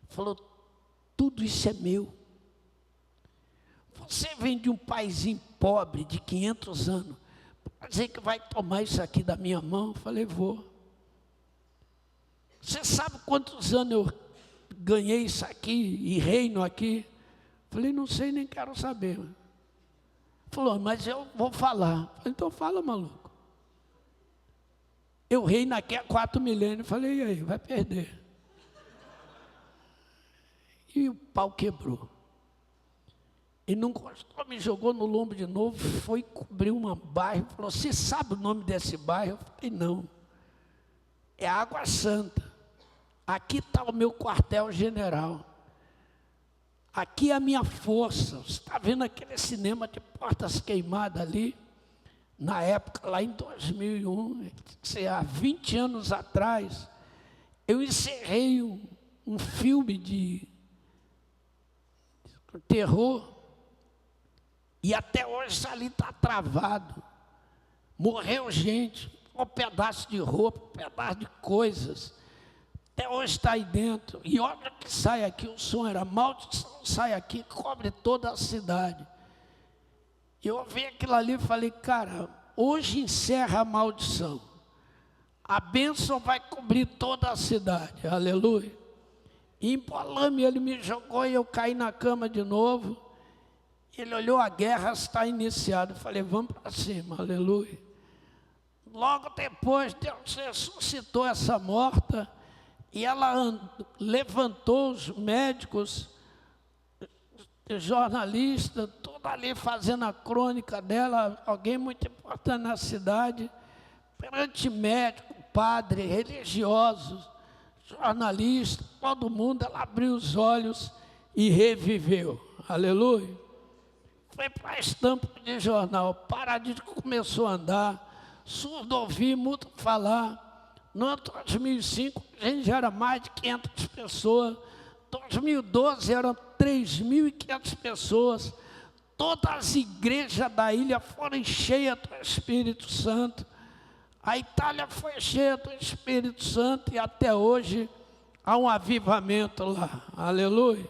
Speaker 3: Falou: tudo isso é meu. Você vem de um paizinho pobre de 500 anos para dizer que vai tomar isso aqui da minha mão? Eu falei: vou. Você sabe quantos anos eu ganhei isso aqui e reino aqui? Eu falei: não sei, nem quero saber. Falou: mas eu vou falar. Eu falei: então fala, maluco. Eu reino aqui há 4 milênios. Eu falei: e aí, vai perder. E o pau quebrou. Ele não gostou, me jogou no lombo de novo, foi cobrir um bairro, falou: você sabe o nome desse bairro? Eu falei: não. É Água Santa. Aqui está o meu quartel-general. Aqui é a minha força. Você está vendo aquele cinema de portas queimadas ali? Na época, lá em 2001, há 20 anos atrás, eu encerrei um filme de terror. E até hoje ali está travado. Morreu gente, um pedaço de roupa, um pedaço de coisas. Até hoje está aí dentro. E olha que sai aqui, o som era maldição, sai aqui, cobre toda a cidade. Eu ouvi aquilo ali e falei: cara, hoje encerra a maldição. A bênção vai cobrir toda a cidade. Aleluia. E embolando, ele me jogou e eu caí na cama de novo. Ele olhou: a guerra está iniciada. Eu falei: vamos para cima. Aleluia. Logo depois, Deus ressuscitou essa morta. E ela levantou os médicos, jornalistas, tudo ali fazendo a crônica dela, alguém muito importante na cidade, perante médico, padre, religiosos, jornalistas, todo mundo. Ela abriu os olhos e reviveu. Aleluia. foi para a estampa de jornal. Paralítico começou a andar, surdo ouvir, mudo falar. No ano 2005, a gente já era mais de 500 pessoas. 2012 eram 3.500 pessoas. Todas as igrejas da ilha foram cheias do Espírito Santo. A Itália foi cheia do Espírito Santo e até hoje há um avivamento lá. Aleluia.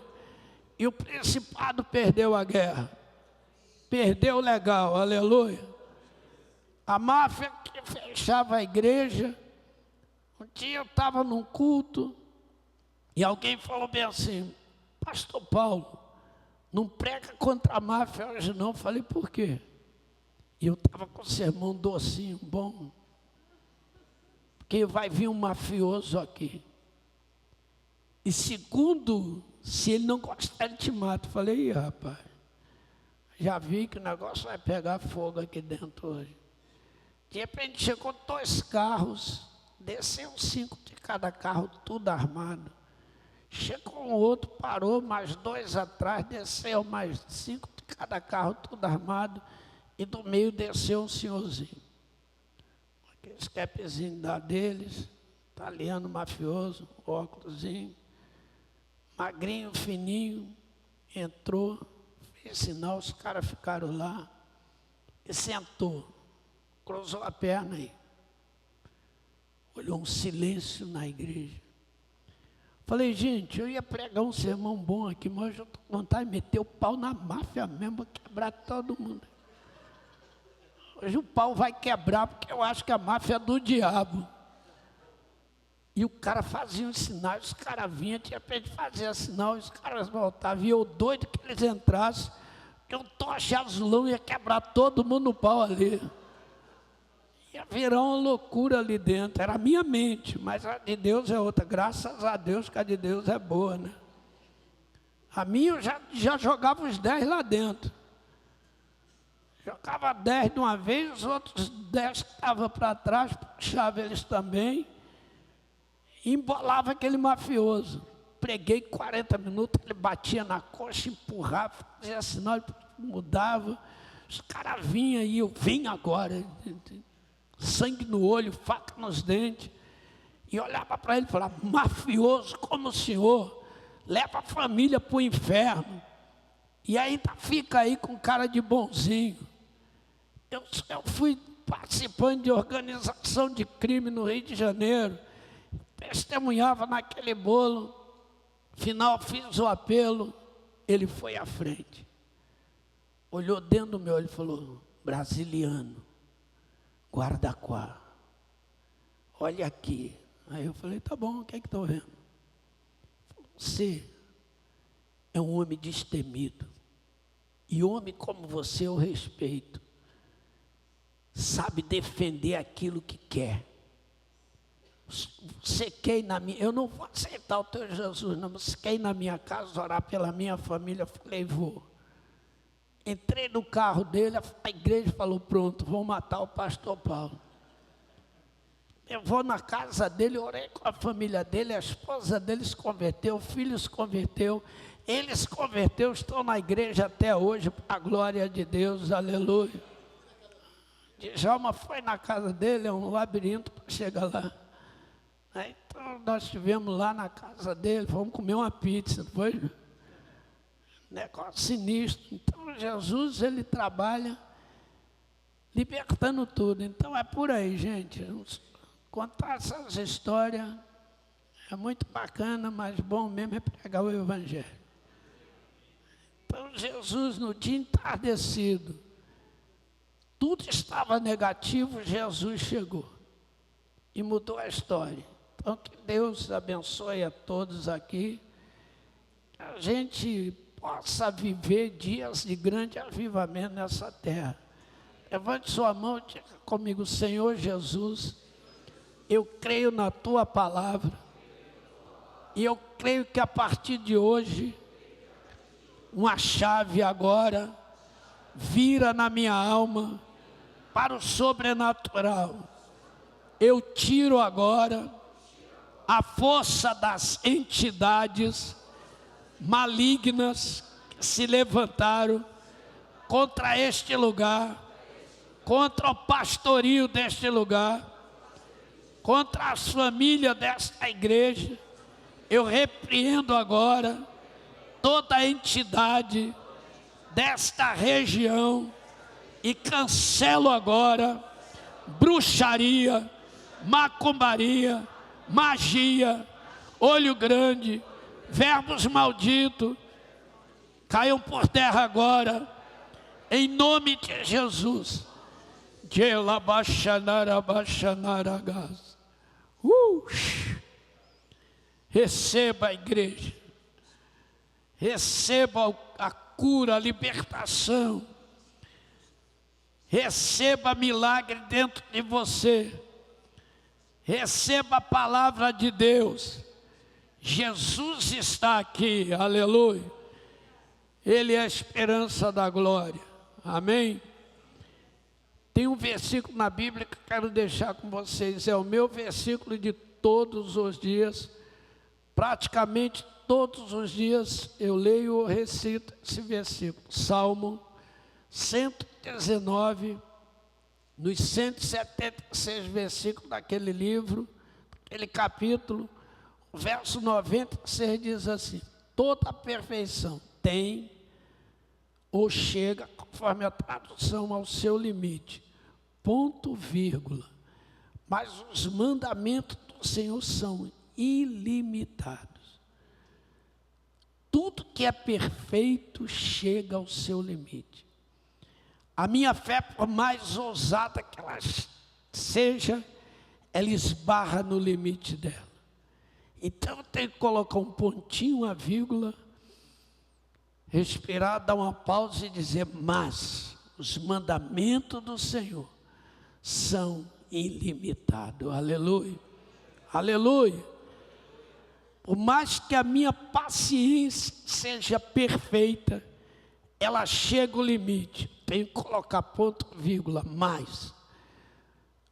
Speaker 3: E o principado perdeu a guerra. Perdeu legal. Aleluia. A máfia que fechava a igreja. Um dia eu estava num culto e alguém falou bem assim: Pastor Paulo, não prega contra a máfia hoje não. Eu falei, por quê? E eu estava com o sermão docinho, bom. Porque vai vir um mafioso aqui. E segundo, se ele não gostar, ele te mata. Eu falei, ih, rapaz, já vi que o negócio vai pegar fogo aqui dentro hoje. De repente chegou 2 carros, desceu 5 de cada carro, tudo armado. Chegou um outro, parou, mais 2 atrás, desceu mais 5 de cada carro, tudo armado. E do meio desceu um senhorzinho. Aqueles capzinhos da deles, italiano, mafioso, óculosinho, magrinho, fininho, entrou, fez sinal, os caras ficaram lá e sentou, cruzou a perna aí. Olhou um silêncio na igreja. Falei, gente, eu ia pregar um sermão bom aqui, mas eu estou com vontade de meter o pau na máfia mesmo, quebrar todo mundo. Hoje o pau vai quebrar, porque eu acho que a máfia é do diabo. E o cara fazia os sinais, os caras vinham, tinha para ele fazer sinal, os caras voltavam. E eu doido que eles entrassem, porque um toche azulão ia quebrar todo mundo no pau ali. Ia virar uma loucura ali dentro. Era a minha mente, mas a de Deus é outra. Graças a Deus que a de Deus é boa, né? A minha eu já jogava os 10 lá dentro. Jogava 10 de uma vez, os outros 10 que estavam para trás, puxava eles também. E embolava aquele mafioso. Preguei 40 minutos, ele batia na coxa, empurrava, fazia sinal, ele mudava. Os caras vinham e eu vim agora. Sangue no olho, faca nos dentes. E olhava para ele e falava, mafioso como o senhor, leva a família para o inferno. E ainda fica aí com cara de bonzinho. Eu fui participando de organização de crime no Rio de Janeiro, testemunhava naquele bolo, final fiz o apelo, ele foi à frente. Olhou dentro do meu olho e falou, brasiliano, guarda-quá, olha aqui. Aí eu falei, tá bom, o que é que estou vendo? Você é um homem destemido, e homem como você eu respeito, sabe defender aquilo que quer. Você quer ir na minha, eu não vou aceitar o teu Jesus, não, você quer ir na minha casa orar pela minha família? Eu falei, vou. Entrei no carro dele, a igreja falou, pronto, vão matar o pastor Paulo. Eu vou na casa dele, orei com a família dele, a esposa dele se converteu, o filho se converteu, ele se converteu, estão na igreja até hoje, para a glória de Deus, aleluia. Djalma foi na casa dele, é um labirinto para chegar lá. Então nós estivemos lá na casa dele, fomos comer uma pizza, não foi? Negócio sinistro. Então Jesus, ele trabalha libertando tudo. Então é por aí, gente. Contar essas histórias é muito bacana, mas bom mesmo é pregar o Evangelho. Então Jesus, no dia entardecido, tudo estava negativo, Jesus chegou e mudou a história. Então que Deus abençoe a todos aqui, que a gente possa viver dias de grande avivamento nessa terra. Levante sua mão e diga comigo, Senhor Jesus, eu creio na Tua palavra e eu creio que a partir de hoje, uma chave agora vira na minha alma para o sobrenatural. Eu tiro agora a força das entidades malignas que se levantaram contra este lugar, contra o pastorio deste lugar, contra as famílias desta igreja. Eu repreendo agora toda a entidade desta região e cancelo agora bruxaria, macumbaria, magia, olho grande, verbos malditos, caiam por terra agora, em nome de Jesus. Receba a igreja, receba a cura, a libertação, receba milagre dentro de você, receba a palavra de Deus. Jesus está aqui, aleluia. Ele é a esperança da glória, amém? Tem um versículo na Bíblia que eu quero deixar com vocês, é o meu versículo de todos os dias. Praticamente todos os dias eu leio ou recito esse versículo. Salmo 119, nos 176 versículos daquele livro, aquele capítulo, o verso 96 diz assim: toda a perfeição tem ou chega, conforme a tradução, ao seu limite, ponto, vírgula. Mas os mandamentos do Senhor são ilimitados. Tudo que é perfeito chega ao seu limite. A minha fé, por mais ousada que ela seja, ela esbarra no limite dela. Então eu tenho que colocar um pontinho, uma vírgula, respirar, dar uma pausa e dizer: mas os mandamentos do Senhor são ilimitados. Aleluia, aleluia. Por mais que a minha paciência seja perfeita, ela chega ao limite. Tenho que colocar ponto, vírgula, mais.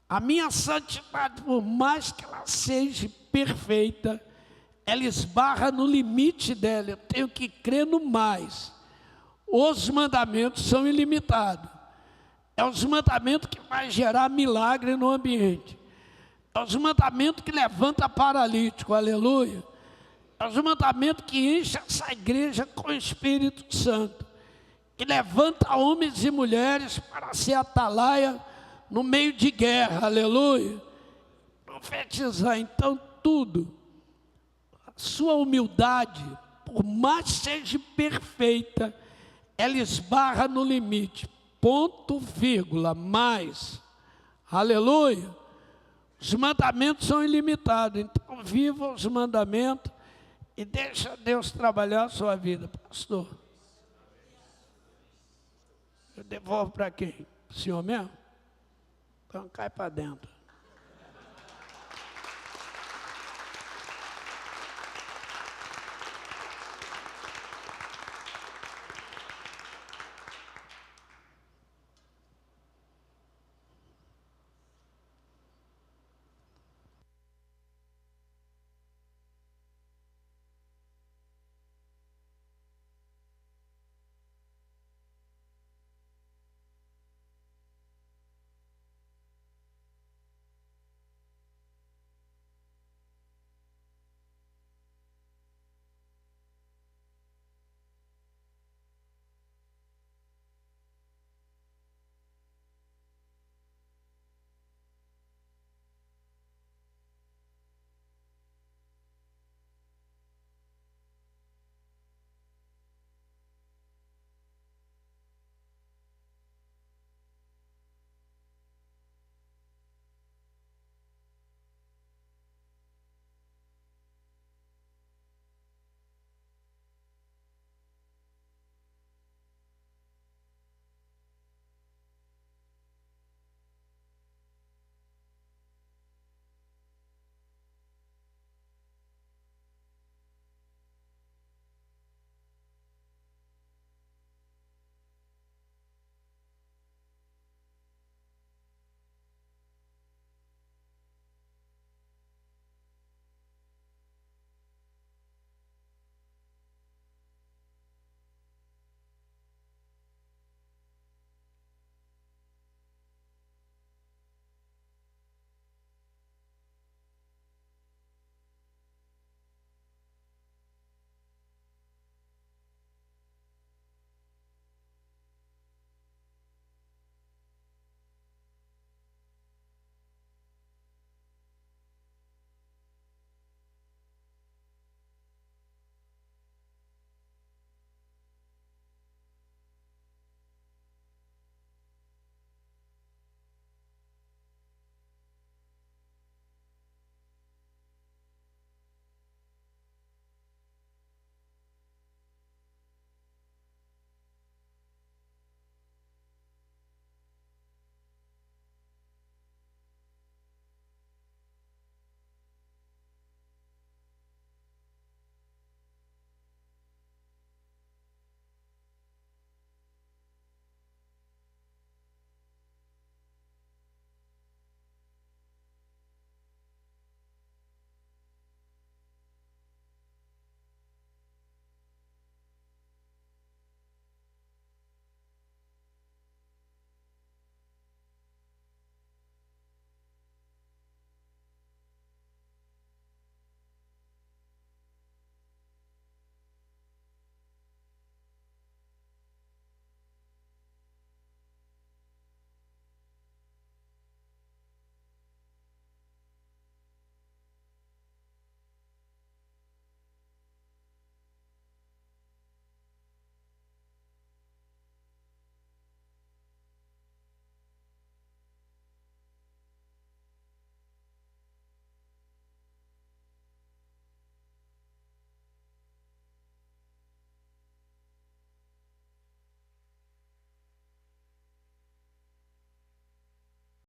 Speaker 3: A minha santidade, por mais que ela seja perfeita, ela esbarra no limite dela. Eu tenho que crer no mais. Os mandamentos são ilimitados. É os mandamentos que vai gerar milagre no ambiente. É os mandamentos que levanta paralítico, aleluia. É os mandamentos que enche essa igreja com o Espírito Santo, que levanta homens e mulheres para ser atalaia no meio de guerra, aleluia. Profetizar, então, tudo. A sua humildade, por mais seja perfeita, ela esbarra no limite, ponto, vírgula, mais, aleluia. Os mandamentos são ilimitados, então viva os mandamentos e deixa Deus trabalhar a sua vida. Pastor, eu devolvo para quem? O senhor mesmo? Então cai para dentro.